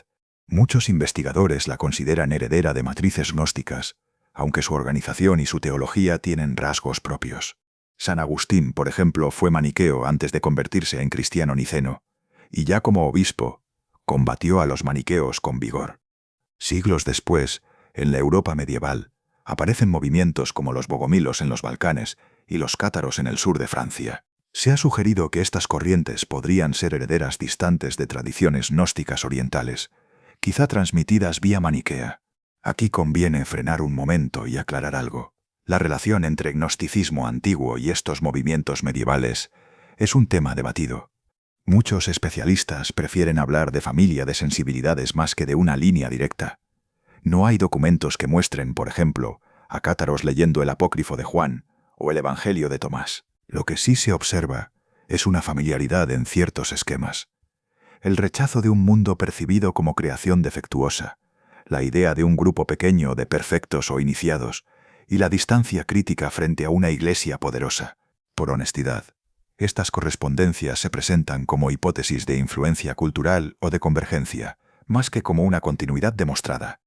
Muchos investigadores la consideran heredera de matrices gnósticas, aunque su organización y su teología tienen rasgos propios. San Agustín, por ejemplo, fue maniqueo antes de convertirse en cristiano niceno, y ya como obispo, combatió a los maniqueos con vigor. Siglos después, en la Europa medieval, aparecen movimientos como los bogomilos en los Balcanes y los cátaros en el sur de Francia. Se ha sugerido que estas corrientes podrían ser herederas distantes de tradiciones gnósticas orientales, quizá transmitidas vía maniquea. Aquí conviene frenar un momento y aclarar algo. La relación entre gnosticismo antiguo y estos movimientos medievales es un tema debatido. Muchos especialistas prefieren hablar de familia de sensibilidades más que de una línea directa. No hay documentos que muestren, por ejemplo, a cátaros leyendo el apócrifo de Juan o el Evangelio de Tomás. Lo que sí se observa es una familiaridad en ciertos esquemas. El rechazo de un mundo percibido como creación defectuosa, la idea de un grupo pequeño de perfectos o iniciados, y la distancia crítica frente a una iglesia poderosa. Por honestidad, estas correspondencias se presentan como hipótesis de influencia cultural o de convergencia, más que como una continuidad demostrada.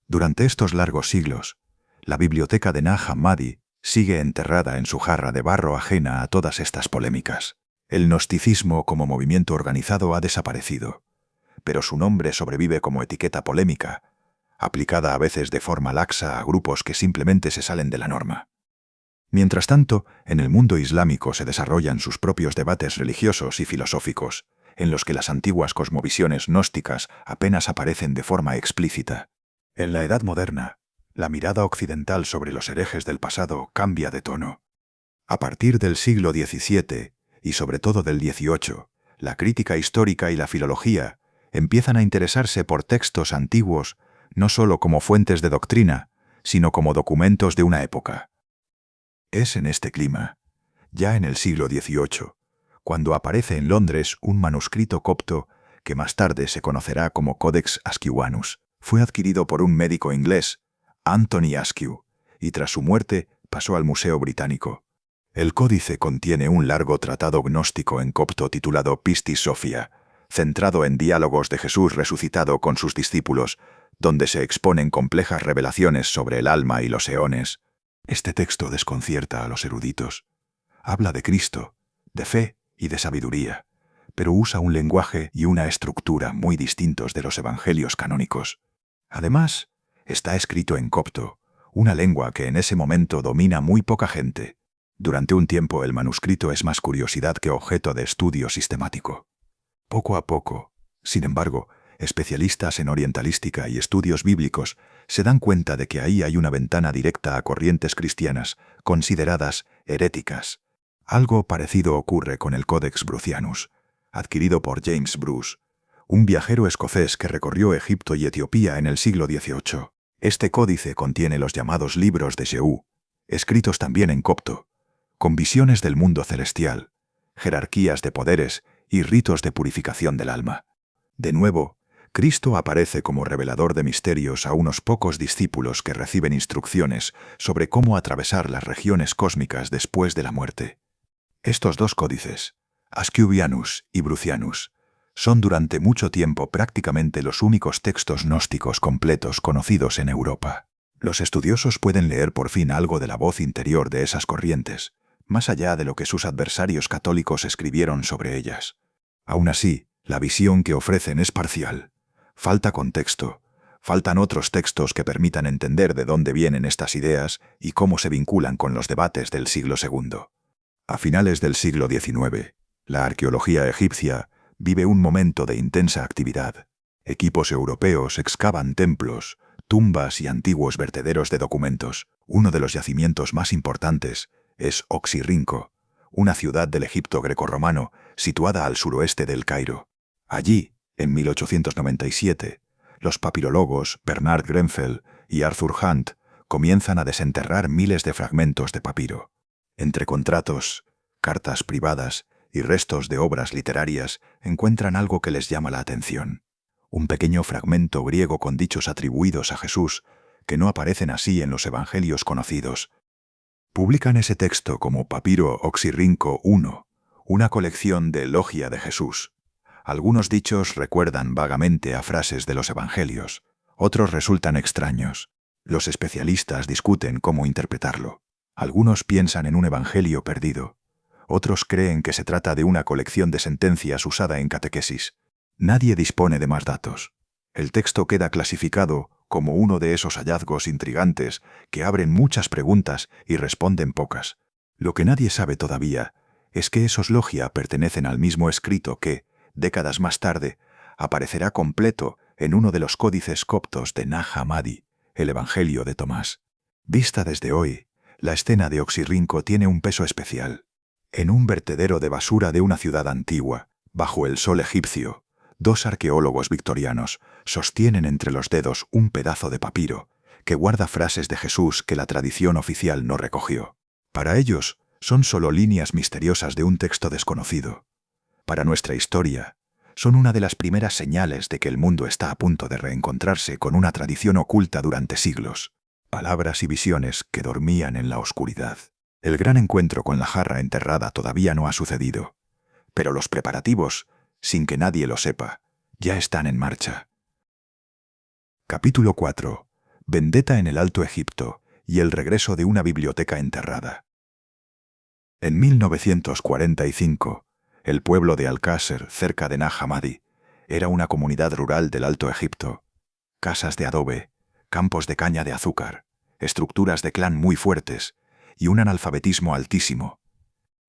Durante estos largos siglos, la biblioteca de Nag Hammadi sigue enterrada en su jarra de barro ajena a todas estas polémicas. El gnosticismo como movimiento organizado ha desaparecido, pero su nombre sobrevive como etiqueta polémica, aplicada a veces de forma laxa a grupos que simplemente se salen de la norma. Mientras tanto, en el mundo islámico se desarrollan sus propios debates religiosos y filosóficos, en los que las antiguas cosmovisiones gnósticas apenas aparecen de forma explícita. En la Edad Moderna, la mirada occidental sobre los herejes del pasado cambia de tono. A partir del siglo XVII, y sobre todo del XVIII, la crítica histórica y la filología empiezan a interesarse por textos antiguos no solo como fuentes de doctrina, sino como documentos de una época. Es en este clima, ya en el siglo XVIII, cuando aparece en Londres un manuscrito copto que más tarde se conocerá como Codex Askewanus. Fue adquirido por un médico inglés, Anthony Askew, y tras su muerte pasó al Museo Británico. El códice contiene un largo tratado gnóstico en copto titulado Pistis Sophia, centrado en diálogos de Jesús resucitado con sus discípulos, donde se exponen complejas revelaciones sobre el alma y los eones. Este texto desconcierta a los eruditos. Habla de Cristo, de fe y de sabiduría, pero usa un lenguaje y una estructura muy distintos de los evangelios canónicos. Además, está escrito en copto, una lengua que en ese momento domina muy poca gente. Durante un tiempo el manuscrito es más curiosidad que objeto de estudio sistemático. Poco a poco, sin embargo, especialistas en orientalística y estudios bíblicos se dan cuenta de que ahí hay una ventana directa a corrientes cristianas consideradas heréticas. Algo parecido ocurre con el Codex Brucianus, adquirido por James Bruce, un viajero escocés que recorrió Egipto y Etiopía en el siglo XVIII. Este códice contiene los llamados libros de Jehú, escritos también en copto, con visiones del mundo celestial, jerarquías de poderes y ritos de purificación del alma. De nuevo, Cristo aparece como revelador de misterios a unos pocos discípulos que reciben instrucciones sobre cómo atravesar las regiones cósmicas después de la muerte. Estos dos códices, Askewianus y Brucianus, son durante mucho tiempo prácticamente los únicos textos gnósticos completos conocidos en Europa. Los estudiosos pueden leer por fin algo de la voz interior de esas corrientes, más allá de lo que sus adversarios católicos escribieron sobre ellas. Aún así, la visión que ofrecen es parcial. Falta contexto, faltan otros textos que permitan entender de dónde vienen estas ideas y cómo se vinculan con los debates del siglo II. A finales del siglo XIX, la arqueología egipcia vive un momento de intensa actividad. Equipos europeos excavan templos, tumbas y antiguos vertederos de documentos. Uno de los yacimientos más importantes es Oxirrinco, una ciudad del Egipto grecorromano situada al suroeste del Cairo. Allí, en 1897, los papirólogos Bernard Grenfell y Arthur Hunt comienzan a desenterrar miles de fragmentos de papiro. Entre contratos, cartas privadas y restos de obras literarias encuentran algo que les llama la atención. Un pequeño fragmento griego con dichos atribuidos a Jesús, que no aparecen así en los evangelios conocidos. Publican ese texto como Papiro Oxirrinco I, una colección de elogia de Jesús. Algunos dichos recuerdan vagamente a frases de los evangelios, otros resultan extraños. Los especialistas discuten cómo interpretarlo. Algunos piensan en un evangelio perdido. Otros creen que se trata de una colección de sentencias usada en catequesis. Nadie dispone de más datos. El texto queda clasificado como uno de esos hallazgos intrigantes que abren muchas preguntas y responden pocas. Lo que nadie sabe todavía es que esos logia pertenecen al mismo escrito que, décadas más tarde, aparecerá completo en uno de los códices coptos de Nag Hammadi, el Evangelio de Tomás. Vista desde hoy, la escena de Oxirrinco tiene un peso especial. En un vertedero de basura de una ciudad antigua, Bajo el sol egipcio, dos arqueólogos victorianos sostienen entre los dedos un pedazo de papiro que guarda frases de Jesús que la tradición oficial no recogió. Para ellos, son solo líneas misteriosas de un texto desconocido. Para nuestra historia, son una de las primeras señales de que el mundo está a punto de reencontrarse con una tradición oculta durante siglos. Palabras y visiones que dormían en la oscuridad. El gran encuentro con la jarra enterrada todavía no ha sucedido, pero los preparativos, sin que nadie lo sepa, ya están en marcha. Capítulo 4. Vendetta en el Alto Egipto y el regreso de una biblioteca enterrada. En 1945, el pueblo de Al-Qasr, cerca de Nag Hammadi, era una comunidad rural del Alto Egipto. Casas de adobe, campos de caña de azúcar, estructuras de clan muy fuertes y un analfabetismo altísimo.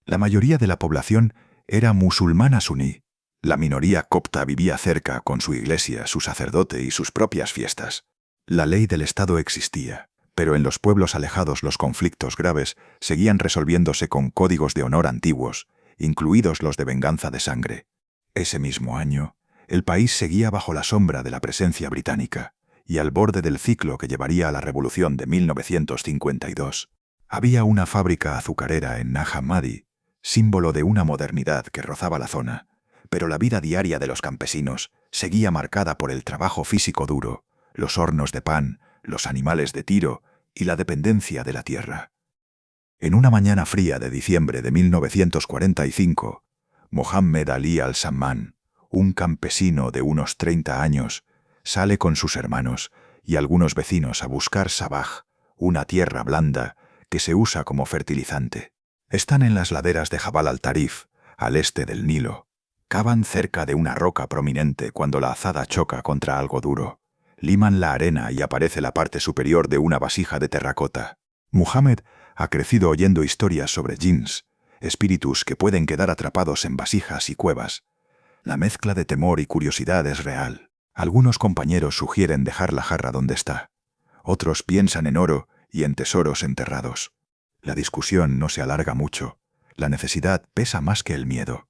La mayoría de la población era musulmana suní. La minoría copta vivía cerca con su iglesia, su sacerdote y sus propias fiestas. La ley del Estado existía, pero en los pueblos alejados los conflictos graves seguían resolviéndose con códigos de honor antiguos, incluidos los de venganza de sangre. Ese mismo año, el país seguía bajo la sombra de la presencia británica, y al borde del ciclo que llevaría a la Revolución de 1952. Había una fábrica azucarera en Nag Hammadi, símbolo de una modernidad que rozaba la zona, pero la vida diaria de los campesinos seguía marcada por el trabajo físico duro, los hornos de pan, los animales de tiro y la dependencia de la tierra. En una mañana fría de diciembre de 1945, Mohammed Ali al-Samman, un campesino de unos 30 años, sale con sus hermanos y algunos vecinos a buscar sabaj, una tierra blanda que se usa como fertilizante. Están en las laderas de Jabal al-Tarif, al este del Nilo. Cavan cerca de una roca prominente cuando la azada choca contra algo duro. Liman la arena y aparece la parte superior de una vasija de terracota. Muhammad ha crecido oyendo historias sobre jinns, espíritus que pueden quedar atrapados en vasijas y cuevas. La mezcla de temor y curiosidad es real. Algunos compañeros sugieren dejar la jarra donde está. Otros piensan en oro y en tesoros enterrados. La discusión no se alarga mucho. La necesidad pesa más que el miedo.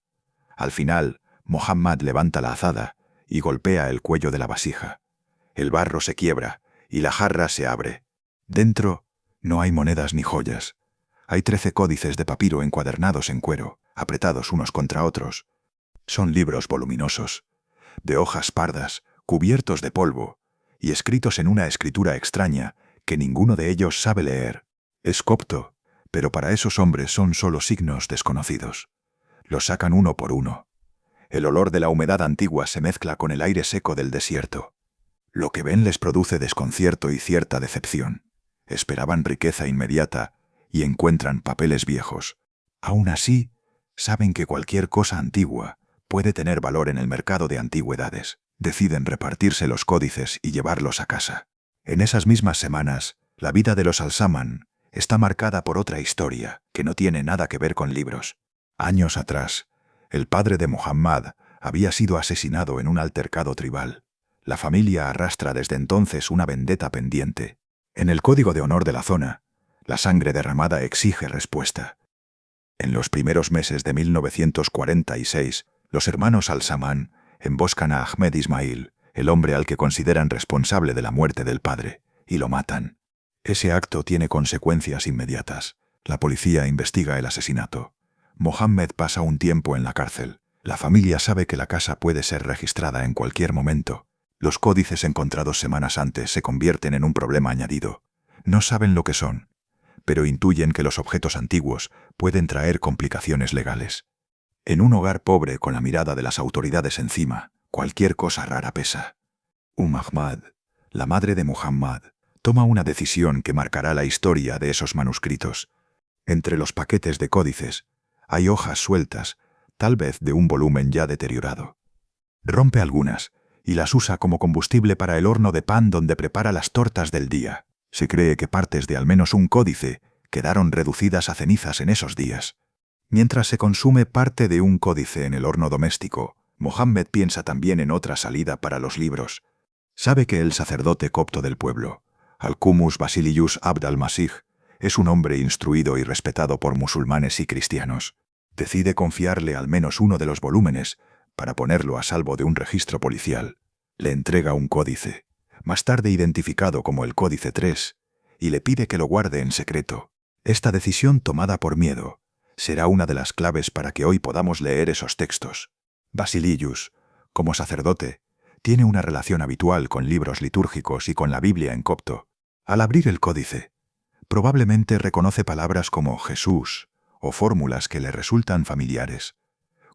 Al final, Muhammad levanta la azada y golpea el cuello de la vasija. El barro se quiebra y la jarra se abre. Dentro no hay monedas ni joyas. Hay 13 códices de papiro encuadernados en cuero, apretados unos contra otros. Son libros voluminosos, de hojas pardas, cubiertos de polvo, y escritos en una escritura extraña que ninguno de ellos sabe leer. Es copto, pero para esos hombres son solo signos desconocidos. Los sacan uno por uno. El olor de la humedad antigua se mezcla con el aire seco del desierto. Lo que ven les produce desconcierto y cierta decepción. Esperaban riqueza inmediata y encuentran papeles viejos. Aún así, saben que cualquier cosa antigua puede tener valor en el mercado de antigüedades. Deciden repartirse los códices y llevarlos a casa. En esas mismas semanas, la vida de los al-Samman está marcada por otra historia que no tiene nada que ver con libros. Años atrás, el padre de Muhammad había sido asesinado en un altercado tribal. La familia arrastra desde entonces una vendetta pendiente. En el código de honor de la zona, la sangre derramada exige respuesta. En los primeros meses de 1946, los hermanos al-Samman emboscan a Ahmed Ismail, el hombre al que consideran responsable de la muerte del padre, y lo matan. Ese acto tiene consecuencias inmediatas. La policía investiga el asesinato. Mohammed pasa un tiempo en la cárcel. La familia sabe que la casa puede ser registrada en cualquier momento. Los códices encontrados semanas antes se convierten en un problema añadido. No saben lo que son, pero intuyen que los objetos antiguos pueden traer complicaciones legales. En un hogar pobre con la mirada de las autoridades encima, cualquier cosa rara pesa. Ahmad, la madre de Muhammad, toma una decisión que marcará la historia de esos manuscritos. Entre los paquetes de códices hay hojas sueltas, tal vez de un volumen ya deteriorado. Rompe algunas y las usa como combustible para el horno de pan donde prepara las tortas del día. Se cree que partes de al menos un códice quedaron reducidas a cenizas en esos días. Mientras se consume parte de un códice en el horno doméstico, Mohammed piensa también en otra salida para los libros. Sabe que el sacerdote copto del pueblo, Al-Qumus Basilius Abd al-Masih, es un hombre instruido y respetado por musulmanes y cristianos. Decide confiarle al menos uno de los volúmenes para ponerlo a salvo de un registro policial. Le entrega un códice, más tarde identificado como el Códice 3, y le pide que lo guarde en secreto. Esta decisión tomada por miedo será una de las claves para que hoy podamos leer esos textos. Basilius, como sacerdote, tiene una relación habitual con libros litúrgicos y con la Biblia en copto. Al abrir el códice, probablemente reconoce palabras como Jesús o fórmulas que le resultan familiares.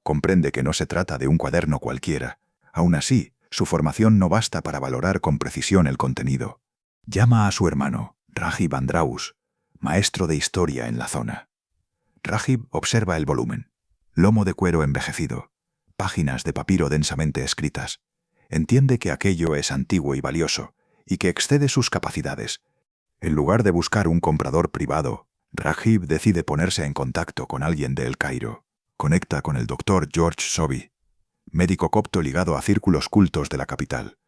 Comprende que no se trata de un cuaderno cualquiera. Aún así, su formación no basta para valorar con precisión el contenido. Llama a su hermano, Rahib Andraus, maestro de historia en la zona. Rahib observa el volumen. Lomo de cuero envejecido, páginas de papiro densamente escritas. Entiende que aquello es antiguo y valioso, y que excede sus capacidades. En lugar de buscar un comprador privado, Rahib decide ponerse en contacto con alguien de El Cairo. Conecta con el doctor George Sobey, médico copto ligado a círculos cultos de la capital.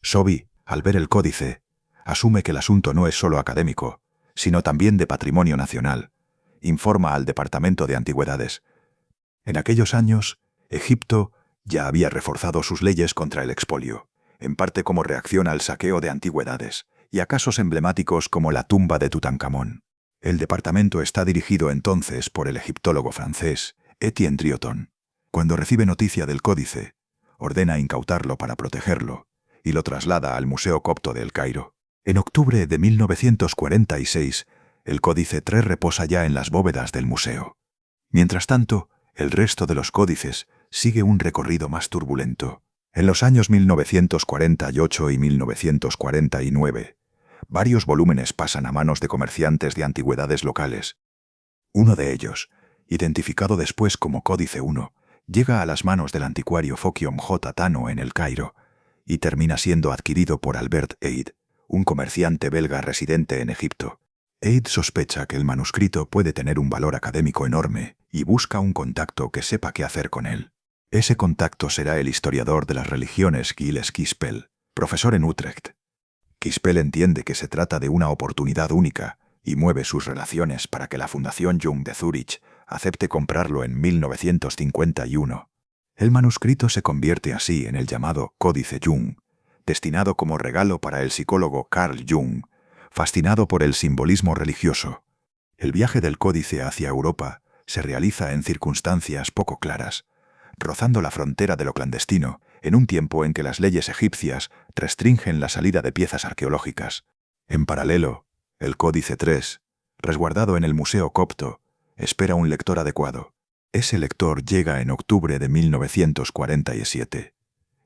Sobey, al ver el códice, asume que el asunto no es solo académico, sino también de patrimonio nacional. Informa al Departamento de Antigüedades. En aquellos años, Egipto ya había reforzado sus leyes contra el expolio, en parte como reacción al saqueo de antigüedades y a casos emblemáticos como la tumba de Tutankamón. El departamento está dirigido entonces por el egiptólogo francés Etienne Drioton. Cuando recibe noticia del códice, ordena incautarlo para protegerlo y lo traslada al Museo Copto de El Cairo. En octubre de 1946, el Códice 3 reposa ya en las bóvedas del museo. Mientras tanto, el resto de los códices sigue un recorrido más turbulento. En los años 1948 y 1949, varios volúmenes pasan a manos de comerciantes de antigüedades locales. Uno de ellos, identificado después como Códice 1, llega a las manos del anticuario Fokion J. Tano en El Cairo y termina siendo adquirido por Albert Eid, un comerciante belga residente en Egipto. Eid sospecha que el manuscrito puede tener un valor académico enorme y busca un contacto que sepa qué hacer con él. Ese contacto será el historiador de las religiones Gilles Quispel, profesor en Utrecht. Quispel entiende que se trata de una oportunidad única y mueve sus relaciones para que la Fundación Jung de Zúrich acepte comprarlo en 1951. El manuscrito se convierte así en el llamado Códice Jung, destinado como regalo para el psicólogo Carl Jung, fascinado por el simbolismo religioso. El viaje del códice hacia Europa se realiza en circunstancias poco claras, rozando la frontera de lo clandestino, en un tiempo en que las leyes egipcias restringen la salida de piezas arqueológicas. En paralelo, el Códice 3, resguardado en el Museo Copto, espera un lector adecuado. Ese lector llega en octubre de 1947.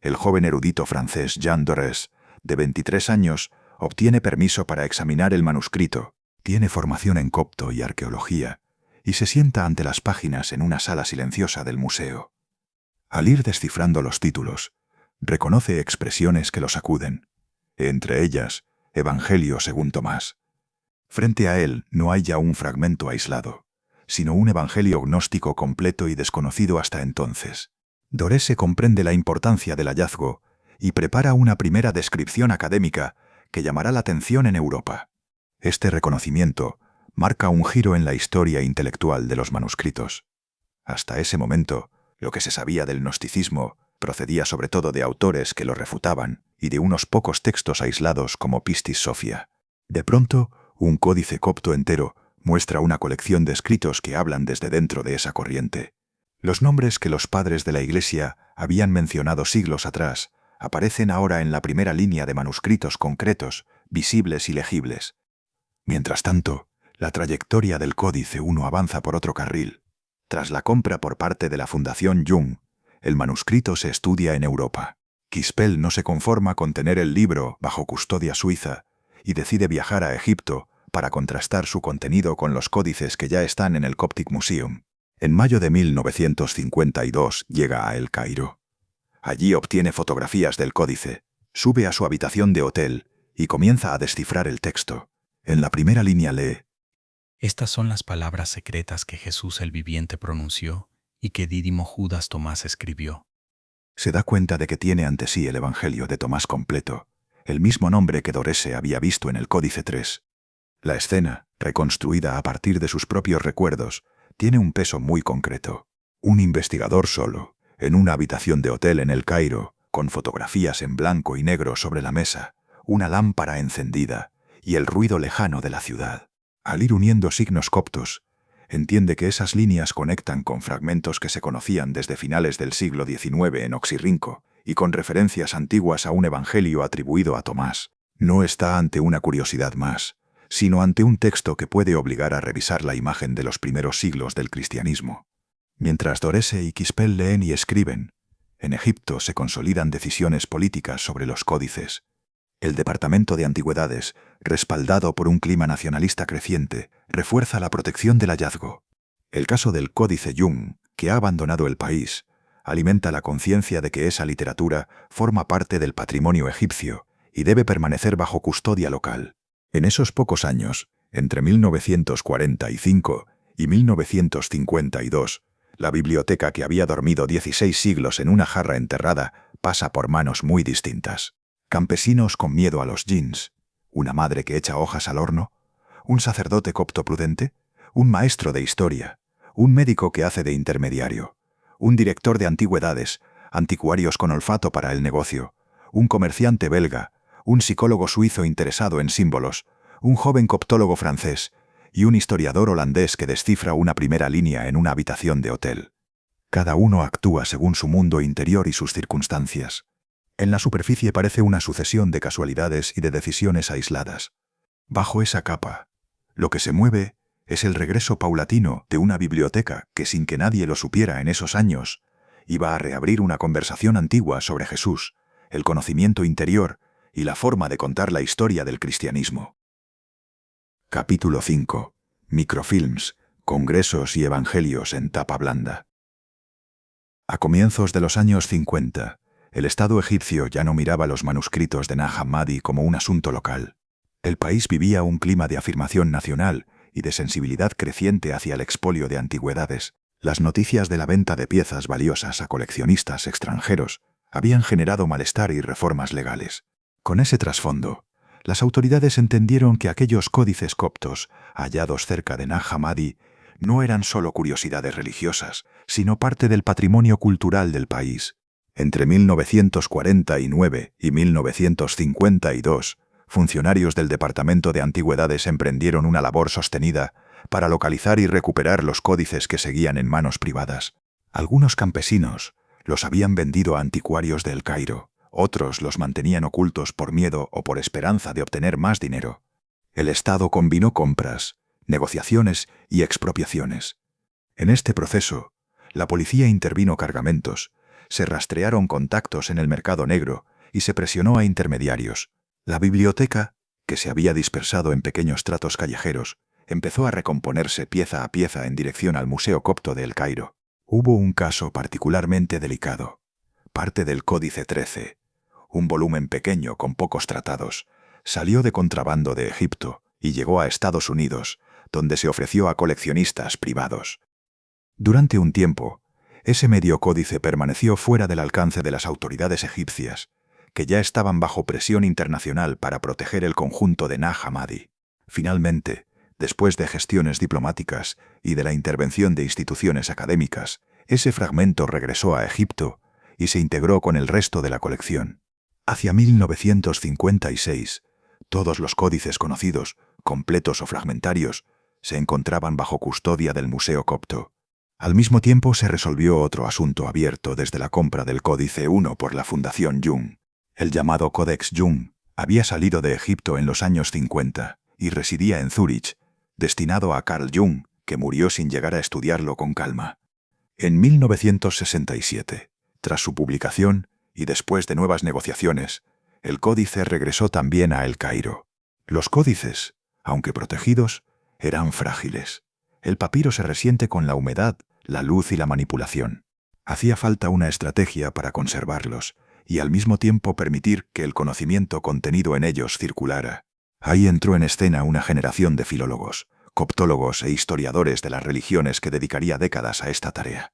El joven erudito francés Jean Dorés, de 23 años, obtiene permiso para examinar el manuscrito. Tiene formación en copto y arqueología, y se sienta ante las páginas en una sala silenciosa del museo. Al ir descifrando los títulos, reconoce expresiones que lo sacuden, entre ellas, Evangelio según Tomás. Frente a él no hay ya un fragmento aislado, sino un evangelio gnóstico completo y desconocido hasta entonces. Dorese comprende la importancia del hallazgo y prepara una primera descripción académica que llamará la atención en Europa. Este reconocimiento marca un giro en la historia intelectual de los manuscritos. Hasta ese momento, lo que se sabía del gnosticismo procedía sobre todo de autores que lo refutaban y de unos pocos textos aislados como Pistis Sophia. De pronto, un códice copto entero muestra una colección de escritos que hablan desde dentro de esa corriente. Los nombres que los padres de la Iglesia habían mencionado siglos atrás aparecen ahora en la primera línea de manuscritos concretos, visibles y legibles. Mientras tanto, la trayectoria del Códice 1 avanza por otro carril. Tras la compra por parte de la Fundación Jung, el manuscrito se estudia en Europa. Quispel no se conforma con tener el libro bajo custodia suiza y decide viajar a Egipto para contrastar su contenido con los códices que ya están en el Coptic Museum. En mayo de 1952 llega a El Cairo. Allí obtiene fotografías del códice, sube a su habitación de hotel y comienza a descifrar el texto. En la primera línea lee: Estas son las palabras secretas que Jesús el viviente pronunció y que Dídimo Judas Tomás escribió. Se da cuenta de que tiene ante sí el Evangelio de Tomás completo, el mismo nombre que Dorese había visto en el Códice 3. La escena, reconstruida a partir de sus propios recuerdos, tiene un peso muy concreto. Un investigador solo, en una habitación de hotel en El Cairo, con fotografías en blanco y negro sobre la mesa, una lámpara encendida y el ruido lejano de la ciudad. Al ir uniendo signos coptos, entiende que esas líneas conectan con fragmentos que se conocían desde finales del siglo XIX en Oxirrinco y con referencias antiguas a un evangelio atribuido a Tomás. No está ante una curiosidad más, sino ante un texto que puede obligar a revisar la imagen de los primeros siglos del cristianismo. Mientras Dorese y Quispel leen y escriben, en Egipto se consolidan decisiones políticas sobre los códices. El Departamento de Antigüedades, respaldado por un clima nacionalista creciente, refuerza la protección del hallazgo. El caso del Códice Jung, que ha abandonado el país, alimenta la conciencia de que esa literatura forma parte del patrimonio egipcio y debe permanecer bajo custodia local. En esos pocos años, entre 1945 y 1952, la biblioteca que había dormido 16 siglos en una jarra enterrada pasa por manos muy distintas. Campesinos con miedo a los djinns, una madre que echa hojas al horno, un sacerdote copto prudente, un maestro de historia, un médico que hace de intermediario, un director de antigüedades, anticuarios con olfato para el negocio, un comerciante belga, un psicólogo suizo interesado en símbolos, un joven coptólogo francés y un historiador holandés que descifra una primera línea en una habitación de hotel. Cada uno actúa según su mundo interior y sus circunstancias. En la superficie parece una sucesión de casualidades y de decisiones aisladas. Bajo esa capa, lo que se mueve es el regreso paulatino de una biblioteca que, sin que nadie lo supiera en esos años, iba a reabrir una conversación antigua sobre Jesús, el conocimiento interior y la forma de contar la historia del cristianismo. Capítulo 5. Microfilms, congresos y evangelios en tapa blanda. A comienzos de los años 50, el Estado egipcio ya no miraba los manuscritos de Nag Hammadi como un asunto local. El país vivía un clima de afirmación nacional y de sensibilidad creciente hacia el expolio de antigüedades. Las noticias de la venta de piezas valiosas a coleccionistas extranjeros habían generado malestar y reformas legales. Con ese trasfondo, las autoridades entendieron que aquellos códices coptos hallados cerca de Nag Hammadi no eran solo curiosidades religiosas, sino parte del patrimonio cultural del país. Entre 1949 y 1952, funcionarios del Departamento de Antigüedades emprendieron una labor sostenida para localizar y recuperar los códices que seguían en manos privadas. Algunos campesinos los habían vendido a anticuarios de El Cairo, otros los mantenían ocultos por miedo o por esperanza de obtener más dinero. El Estado combinó compras, negociaciones y expropiaciones. En este proceso, la policía intervino cargamentos, se rastrearon contactos en el mercado negro y se presionó a intermediarios. La biblioteca, que se había dispersado en pequeños tratos callejeros, empezó a recomponerse pieza a pieza en dirección al Museo Copto de El Cairo. Hubo un caso particularmente delicado. Parte del Códice 13, un volumen pequeño con pocos tratados, salió de contrabando de Egipto y llegó a Estados Unidos, donde se ofreció a coleccionistas privados. Durante un tiempo, ese medio códice permaneció fuera del alcance de las autoridades egipcias, que ya estaban bajo presión internacional para proteger el conjunto de Nag Hammadi. Finalmente, después de gestiones diplomáticas y de la intervención de instituciones académicas, ese fragmento regresó a Egipto y se integró con el resto de la colección. Hacia 1956, todos los códices conocidos, completos o fragmentarios, se encontraban bajo custodia del Museo Copto. Al mismo tiempo se resolvió otro asunto abierto desde la compra del Códice 1 por la Fundación Jung. El llamado Codex Jung había salido de Egipto en los años 50 y residía en Zúrich, destinado a Carl Jung, que murió sin llegar a estudiarlo con calma. En 1967, tras su publicación y después de nuevas negociaciones, el códice regresó también a El Cairo. Los códices, aunque protegidos, eran frágiles. El papiro se resiente con la humedad, la luz y la manipulación. Hacía falta una estrategia para conservarlos y al mismo tiempo permitir que el conocimiento contenido en ellos circulara. Ahí entró en escena una generación de filólogos, coptólogos e historiadores de las religiones que dedicaría décadas a esta tarea.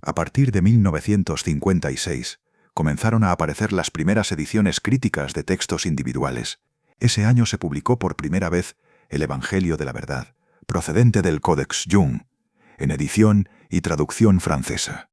A partir de 1956, comenzaron a aparecer las primeras ediciones críticas de textos individuales. Ese año se publicó por primera vez el Evangelio de la Verdad, procedente del Codex Jung, en edición y traducción francesa.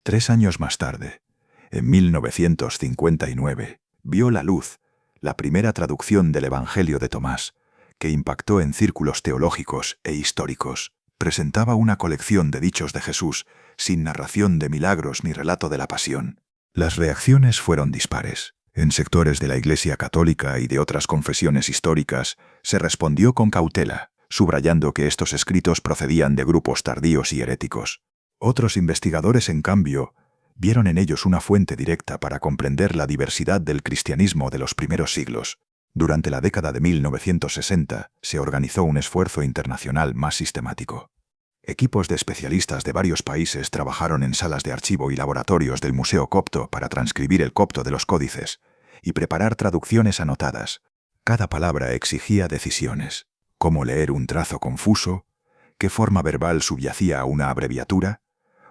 3 años más tarde, en 1959, vio la luz la primera traducción del Evangelio de Tomás, que impactó en círculos teológicos e históricos. Presentaba una colección de dichos de Jesús, sin narración de milagros ni relato de la pasión. Las reacciones fueron dispares. En sectores de la Iglesia Católica y de otras confesiones históricas, se respondió con cautela, subrayando que estos escritos procedían de grupos tardíos y heréticos. Otros investigadores, en cambio, vieron en ellos una fuente directa para comprender la diversidad del cristianismo de los primeros siglos. Durante la década de 1960 se organizó un esfuerzo internacional más sistemático. Equipos de especialistas de varios países trabajaron en salas de archivo y laboratorios del Museo Copto para transcribir el copto de los códices y preparar traducciones anotadas. Cada palabra exigía decisiones. ¿Cómo leer un trazo confuso? ¿Qué forma verbal subyacía a una abreviatura?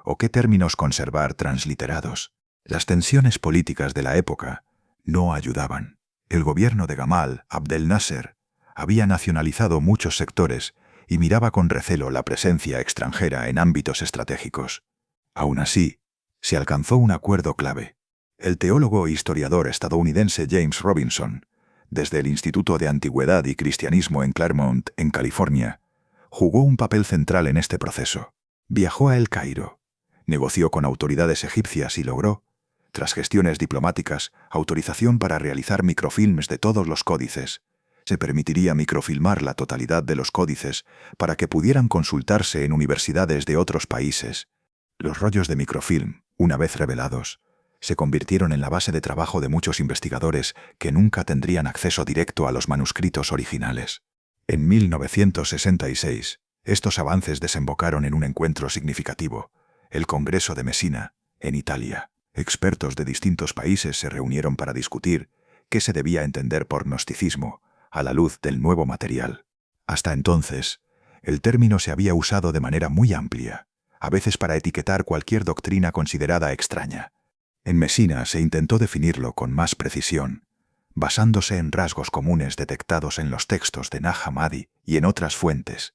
¿O qué términos conservar transliterados? Las tensiones políticas de la época no ayudaban. El gobierno de Gamal Abdel Nasser había nacionalizado muchos sectores y miraba con recelo la presencia extranjera en ámbitos estratégicos. Aún así, se alcanzó un acuerdo clave. El teólogo e historiador estadounidense James Robinson, desde el Instituto de Antigüedad y Cristianismo en Claremont, en California, jugó un papel central en este proceso. Viajó a El Cairo, negoció con autoridades egipcias y logró, tras gestiones diplomáticas, autorización para realizar microfilms de todos los códices. Se permitiría microfilmar la totalidad de los códices para que pudieran consultarse en universidades de otros países. Los rollos de microfilm, una vez revelados, se convirtieron en la base de trabajo de muchos investigadores que nunca tendrían acceso directo a los manuscritos originales. En 1966, estos avances desembocaron en un encuentro significativo, el Congreso de Mesina, en Italia. Expertos de distintos países se reunieron para discutir qué se debía entender por gnosticismo a la luz del nuevo material. Hasta entonces, el término se había usado de manera muy amplia, a veces para etiquetar cualquier doctrina considerada extraña. En Mesina se intentó definirlo con más precisión, basándose en rasgos comunes detectados en los textos de Nag Hammadi y en otras fuentes.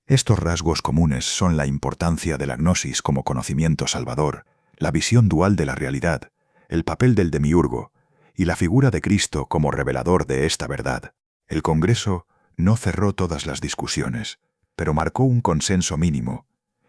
Estos rasgos comunes son la importancia de la gnosis como conocimiento salvador, la visión dual de la realidad, el papel del demiurgo y la figura de Cristo como revelador de esta verdad. El Congreso no cerró todas las discusiones, pero marcó un consenso mínimo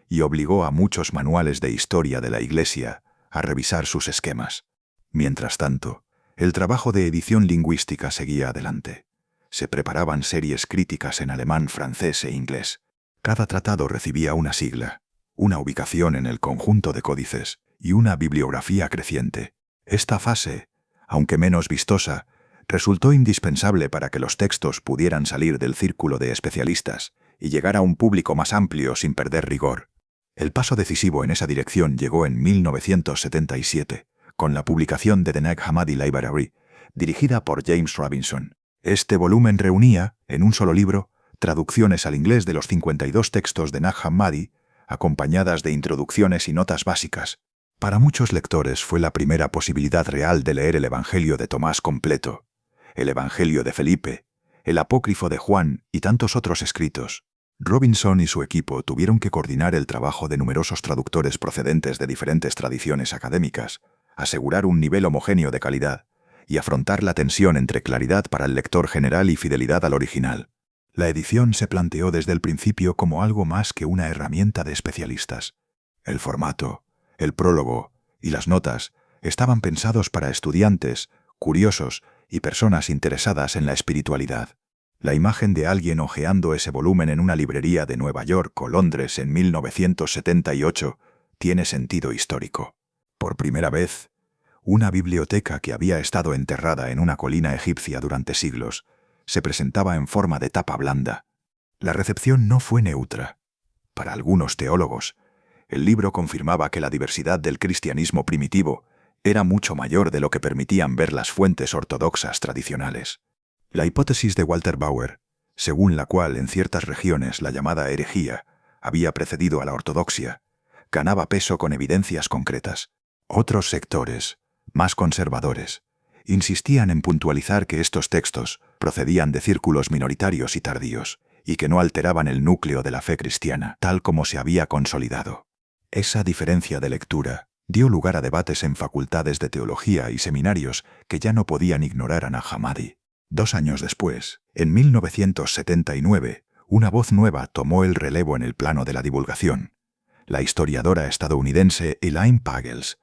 y obligó a muchos manuales de historia de la Iglesia a revisar sus esquemas. Mientras tanto, el trabajo de edición lingüística seguía adelante. Se preparaban series críticas en alemán, francés e inglés. Cada tratado recibía una sigla, una ubicación en el conjunto de códices y una bibliografía creciente. Esta fase, aunque menos vistosa, resultó indispensable para que los textos pudieran salir del círculo de especialistas y llegar a un público más amplio sin perder rigor. El paso decisivo en esa dirección llegó en 1977, con la publicación de The Nag Hammadi Library, dirigida por James Robinson. Este volumen reunía, en un solo libro, traducciones al inglés de los 52 textos de Nag Hammadi, acompañadas de introducciones y notas básicas. Para muchos lectores fue la primera posibilidad real de leer el Evangelio de Tomás completo, el Evangelio de Felipe, el Apócrifo de Juan y tantos otros escritos. Robinson y su equipo tuvieron que coordinar el trabajo de numerosos traductores procedentes de diferentes tradiciones académicas, asegurar un nivel homogéneo de calidad y afrontar la tensión entre claridad para el lector general y fidelidad al original. La edición se planteó desde el principio como algo más que una herramienta de especialistas. El formato, el prólogo y las notas estaban pensados para estudiantes, curiosos y personas interesadas en la espiritualidad. La imagen de alguien hojeando ese volumen en una librería de Nueva York o Londres en 1978 tiene sentido histórico. Por primera vez, una biblioteca que había estado enterrada en una colina egipcia durante siglos se presentaba en forma de tapa blanda. La recepción no fue neutra. Para algunos teólogos, el libro confirmaba que la diversidad del cristianismo primitivo era mucho mayor de lo que permitían ver las fuentes ortodoxas tradicionales. La hipótesis de Walter Bauer, según la cual en ciertas regiones la llamada herejía había precedido a la ortodoxia, ganaba peso con evidencias concretas. Otros sectores, más conservadores, insistían en puntualizar que estos textos procedían de círculos minoritarios y tardíos, y que no alteraban el núcleo de la fe cristiana, tal como se había consolidado. Esa diferencia de lectura dio lugar a debates en facultades de teología y seminarios que ya no podían ignorar a Nag Hammadi. 2 años después, en 1979, una voz nueva tomó el relevo en el plano de la divulgación. La historiadora estadounidense Elaine Pagels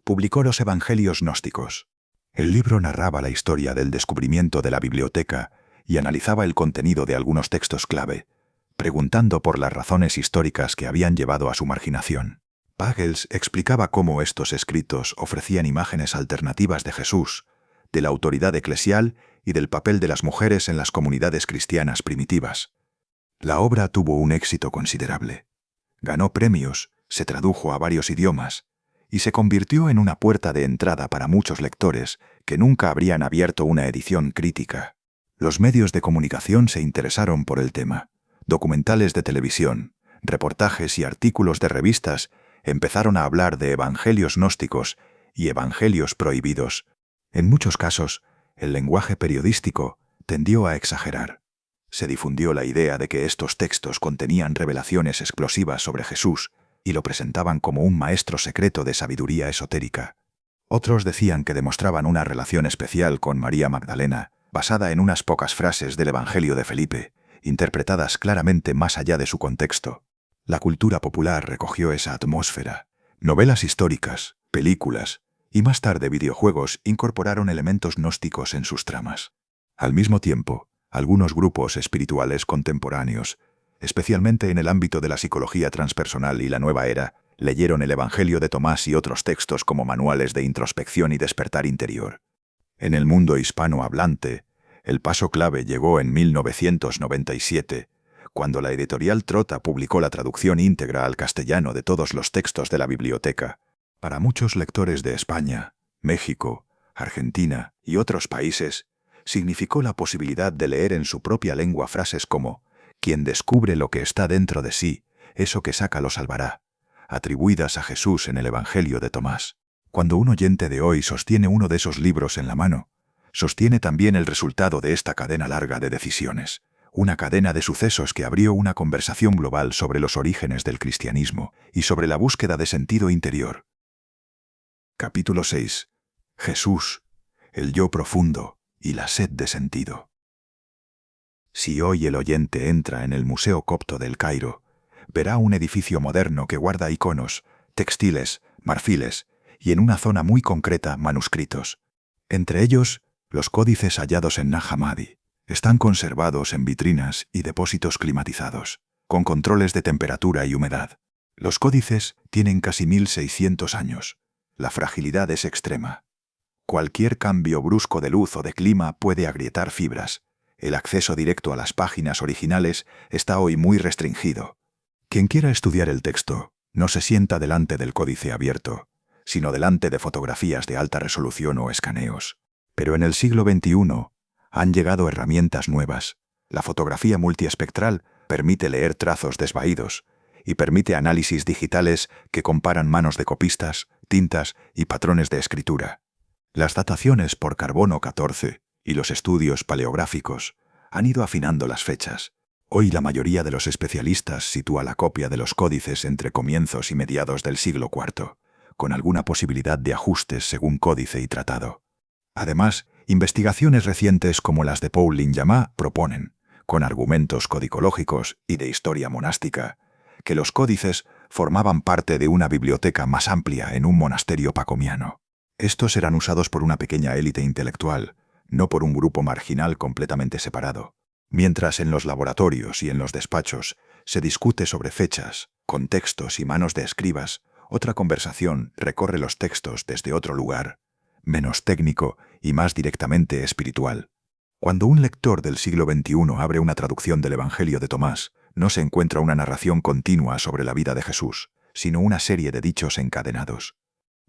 publicó Los Evangelios Gnósticos. El libro narraba la historia del descubrimiento de la biblioteca y analizaba el contenido de algunos textos clave, preguntando por las razones históricas que habían llevado a su marginación. Pagels explicaba cómo estos escritos ofrecían imágenes alternativas de Jesús, de la autoridad eclesial y del papel de las mujeres en las comunidades cristianas primitivas. La obra tuvo un éxito considerable. Ganó premios, se tradujo a varios idiomas y se convirtió en una puerta de entrada para muchos lectores que nunca habrían abierto una edición crítica. Los medios de comunicación se interesaron por el tema. Documentales de televisión, reportajes y artículos de revistas empezaron a hablar de evangelios gnósticos y evangelios prohibidos. En muchos casos, el lenguaje periodístico tendió a exagerar. Se difundió la idea de que estos textos contenían revelaciones explosivas sobre Jesús y lo presentaban como un maestro secreto de sabiduría esotérica. Otros decían que demostraban una relación especial con María Magdalena, basada en unas pocas frases del Evangelio de Felipe, interpretadas claramente más allá de su contexto. La cultura popular recogió esa atmósfera. Novelas históricas, películas y más tarde videojuegos incorporaron elementos gnósticos en sus tramas. Al mismo tiempo, algunos grupos espirituales contemporáneos, especialmente en el ámbito de la psicología transpersonal y la nueva era, leyeron el Evangelio de Tomás y otros textos como manuales de introspección y despertar interior. En el mundo hispanohablante, el paso clave llegó en 1997, cuando la editorial Trota publicó la traducción íntegra al castellano de todos los textos de la biblioteca. Para muchos lectores de España, México, Argentina y otros países, significó la posibilidad de leer en su propia lengua frases como «Quien descubre lo que está dentro de sí, eso que saca lo salvará», atribuidas a Jesús en el Evangelio de Tomás. Cuando un oyente de hoy sostiene uno de esos libros en la mano, sostiene también el resultado de esta cadena larga de decisiones, una cadena de sucesos que abrió una conversación global sobre los orígenes del cristianismo y sobre la búsqueda de sentido interior. Capítulo 6. Jesús, el yo profundo y la sed de sentido. Si hoy el oyente entra en el Museo Copto del Cairo, verá un edificio moderno que guarda iconos, textiles, marfiles y en una zona muy concreta manuscritos. Entre ellos, los códices hallados en Nag Hammadi están conservados en vitrinas y depósitos climatizados, con controles de temperatura y humedad. Los códices tienen casi 1600 años. La fragilidad es extrema. Cualquier cambio brusco de luz o de clima puede agrietar fibras. El acceso directo a las páginas originales está hoy muy restringido. Quien quiera estudiar el texto no se sienta delante del códice abierto, sino delante de fotografías de alta resolución o escaneos. Pero en el siglo XXI han llegado herramientas nuevas. La fotografía multiespectral permite leer trazos desvaídos y permite análisis digitales que comparan manos de copistas, tintas y patrones de escritura. Las dataciones por carbono 14 y los estudios paleográficos han ido afinando las fechas. Hoy la mayoría de los especialistas sitúa la copia de los códices entre comienzos y mediados del siglo IV, con alguna posibilidad de ajustes según códice y tratado. Además, investigaciones recientes como las de Paul Lin-Yama proponen, con argumentos codicológicos y de historia monástica, que los códices formaban parte de una biblioteca más amplia en un monasterio pacomiano. Estos eran usados por una pequeña élite intelectual, no por un grupo marginal completamente separado. Mientras en los laboratorios y en los despachos se discute sobre fechas, contextos y manos de escribas, otra conversación recorre los textos desde otro lugar, menos técnico y más directamente espiritual. Cuando un lector del siglo XXI abre una traducción del Evangelio de Tomás, no se encuentra una narración continua sobre la vida de Jesús, sino una serie de dichos encadenados.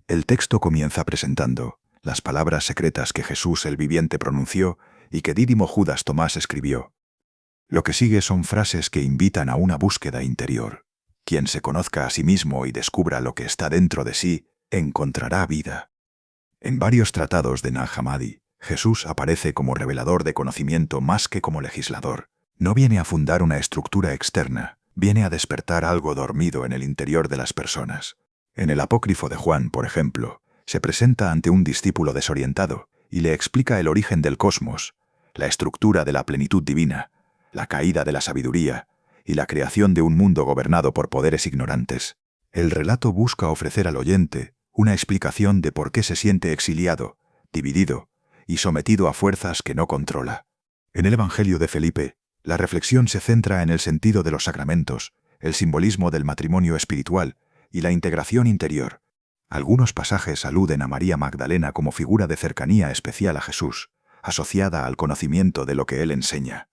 El texto comienza presentando las palabras secretas que Jesús el viviente pronunció y que Dídimo Judas Tomás escribió. Lo que sigue son frases que invitan a una búsqueda interior. Quien se conozca a sí mismo y descubra lo que está dentro de sí, encontrará vida. En varios tratados de Nag Hammadi, Jesús aparece como revelador de conocimiento más que como legislador. No viene a fundar una estructura externa, viene a despertar algo dormido en el interior de las personas. En el apócrifo de Juan, por ejemplo, se presenta ante un discípulo desorientado y le explica el origen del cosmos, la estructura de la plenitud divina, la caída de la sabiduría y la creación de un mundo gobernado por poderes ignorantes. El relato busca ofrecer al oyente una explicación de por qué se siente exiliado, dividido y sometido a fuerzas que no controla. En el Evangelio de Felipe, la reflexión se centra en el sentido de los sacramentos, el simbolismo del matrimonio espiritual y la integración interior. Algunos pasajes aluden a María Magdalena como figura de cercanía especial a Jesús, asociada al conocimiento de lo que él enseña.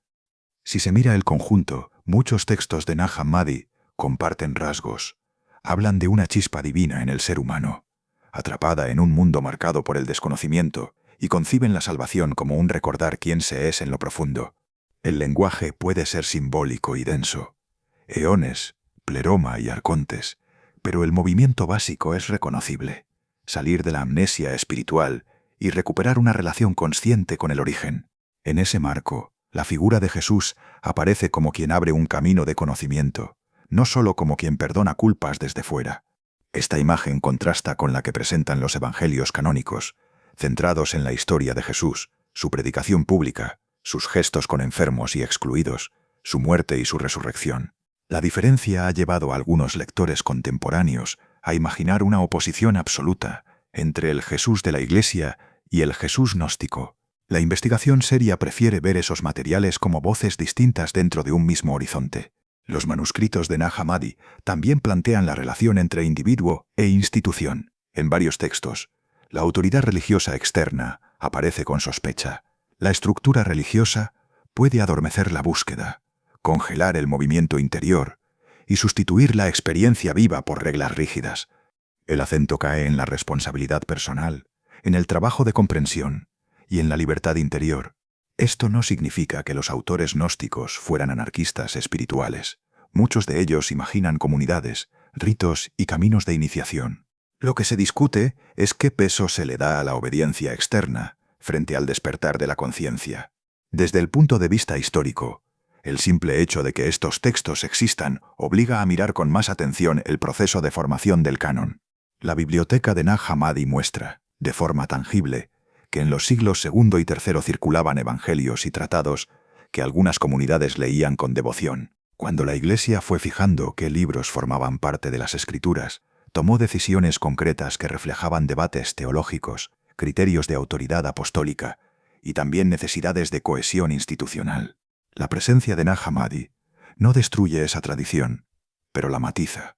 Si se mira el conjunto, muchos textos de Nag Hammadi comparten rasgos. Hablan de una chispa divina en el ser humano, atrapada en un mundo marcado por el desconocimiento, y conciben la salvación como un recordar quién se es en lo profundo. El lenguaje puede ser simbólico y denso. Eones, pleroma y arcontes, pero el movimiento básico es reconocible. Salir de la amnesia espiritual y recuperar una relación consciente con el origen. En ese marco, la figura de Jesús aparece como quien abre un camino de conocimiento, no solo como quien perdona culpas desde fuera. Esta imagen contrasta con la que presentan los evangelios canónicos, centrados en la historia de Jesús, su predicación pública, sus gestos con enfermos y excluidos, su muerte y su resurrección. La diferencia ha llevado a algunos lectores contemporáneos a imaginar una oposición absoluta entre el Jesús de la Iglesia y el Jesús gnóstico. La investigación seria prefiere ver esos materiales como voces distintas dentro de un mismo horizonte. Los manuscritos de Nag Hammadi también plantean la relación entre individuo e institución. En varios textos, la autoridad religiosa externa aparece con sospecha. La estructura religiosa puede adormecer la búsqueda, congelar el movimiento interior y sustituir la experiencia viva por reglas rígidas. El acento cae en la responsabilidad personal, en el trabajo de comprensión y en la libertad interior. Esto no significa que los autores gnósticos fueran anarquistas espirituales. Muchos de ellos imaginan comunidades, ritos y caminos de iniciación. Lo que se discute es qué peso se le da a la obediencia externa frente al despertar de la conciencia. Desde el punto de vista histórico, el simple hecho de que estos textos existan obliga a mirar con más atención el proceso de formación del canon. La biblioteca de Nag Hammadi muestra, de forma tangible, que en los siglos II y III circulaban evangelios y tratados que algunas comunidades leían con devoción. Cuando la Iglesia fue fijando qué libros formaban parte de las Escrituras, tomó decisiones concretas que reflejaban debates teológicos, criterios de autoridad apostólica y también necesidades de cohesión institucional. La presencia de Nag Hammadi no destruye esa tradición, pero la matiza.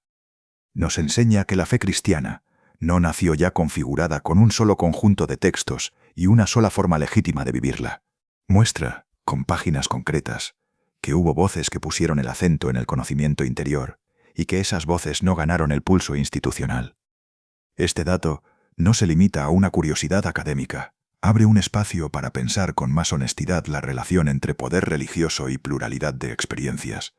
Nos enseña que la fe cristiana no nació ya configurada con un solo conjunto de textos y una sola forma legítima de vivirla. Muestra, con páginas concretas, que hubo voces que pusieron el acento en el conocimiento interior y que esas voces no ganaron el pulso institucional. Este dato no se limita a una curiosidad académica. Abre un espacio para pensar con más honestidad la relación entre poder religioso y pluralidad de experiencias.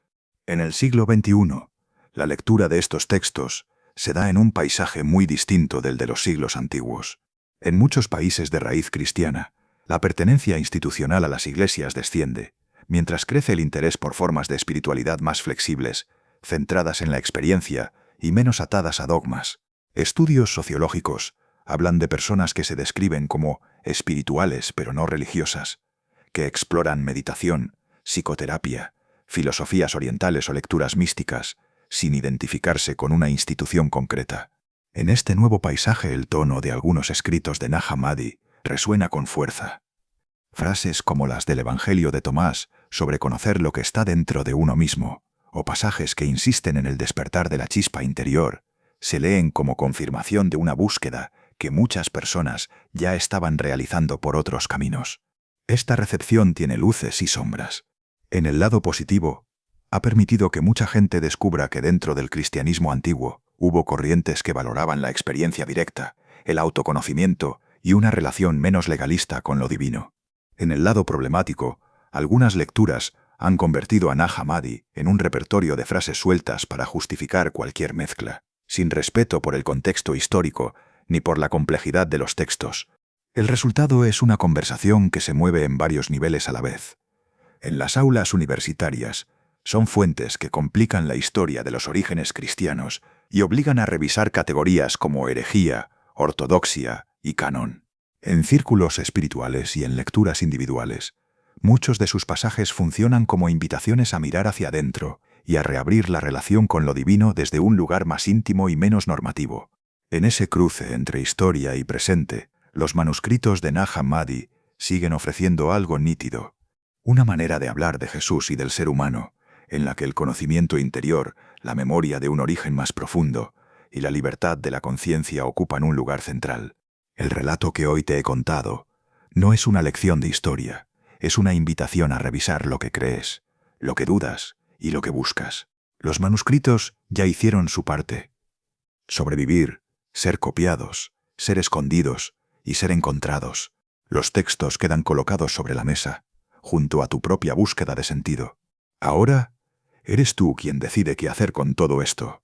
En el siglo XXI, la lectura de estos textos se da en un paisaje muy distinto del de los siglos antiguos. En muchos países de raíz cristiana, la pertenencia institucional a las iglesias desciende, mientras crece el interés por formas de espiritualidad más flexibles, centradas en la experiencia y menos atadas a dogmas. Estudios sociológicos hablan de personas que se describen como espirituales pero no religiosas, que exploran meditación, psicoterapia, filosofías orientales o lecturas místicas, sin identificarse con una institución concreta. En este nuevo paisaje el tono de algunos escritos de Nag Hammadi resuena con fuerza. Frases como las del Evangelio de Tomás sobre conocer lo que está dentro de uno mismo, o pasajes que insisten en el despertar de la chispa interior, se leen como confirmación de una búsqueda que muchas personas ya estaban realizando por otros caminos. Esta recepción tiene luces y sombras. En el lado positivo, ha permitido que mucha gente descubra que dentro del cristianismo antiguo hubo corrientes que valoraban la experiencia directa, el autoconocimiento y una relación menos legalista con lo divino. En el lado problemático, algunas lecturas han convertido a Nag Hammadi en un repertorio de frases sueltas para justificar cualquier mezcla, sin respeto por el contexto histórico ni por la complejidad de los textos. El resultado es una conversación que se mueve en varios niveles a la vez. En las aulas universitarias, son fuentes que complican la historia de los orígenes cristianos y obligan a revisar categorías como herejía, ortodoxia y canon. En círculos espirituales y en lecturas individuales, muchos de sus pasajes funcionan como invitaciones a mirar hacia adentro y a reabrir la relación con lo divino desde un lugar más íntimo y menos normativo. En ese cruce entre historia y presente, los manuscritos de Nag Hammadi siguen ofreciendo algo nítido, una manera de hablar de Jesús y del ser humano, en la que el conocimiento interior, la memoria de un origen más profundo y la libertad de la conciencia ocupan un lugar central. El relato que hoy te he contado no es una lección de historia, es una invitación a revisar lo que crees, lo que dudas y lo que buscas. Los manuscritos ya hicieron su parte. Sobrevivir, ser copiados, ser escondidos y ser encontrados. Los textos quedan colocados sobre la mesa, junto a tu propia búsqueda de sentido. Ahora, eres tú quien decide qué hacer con todo esto.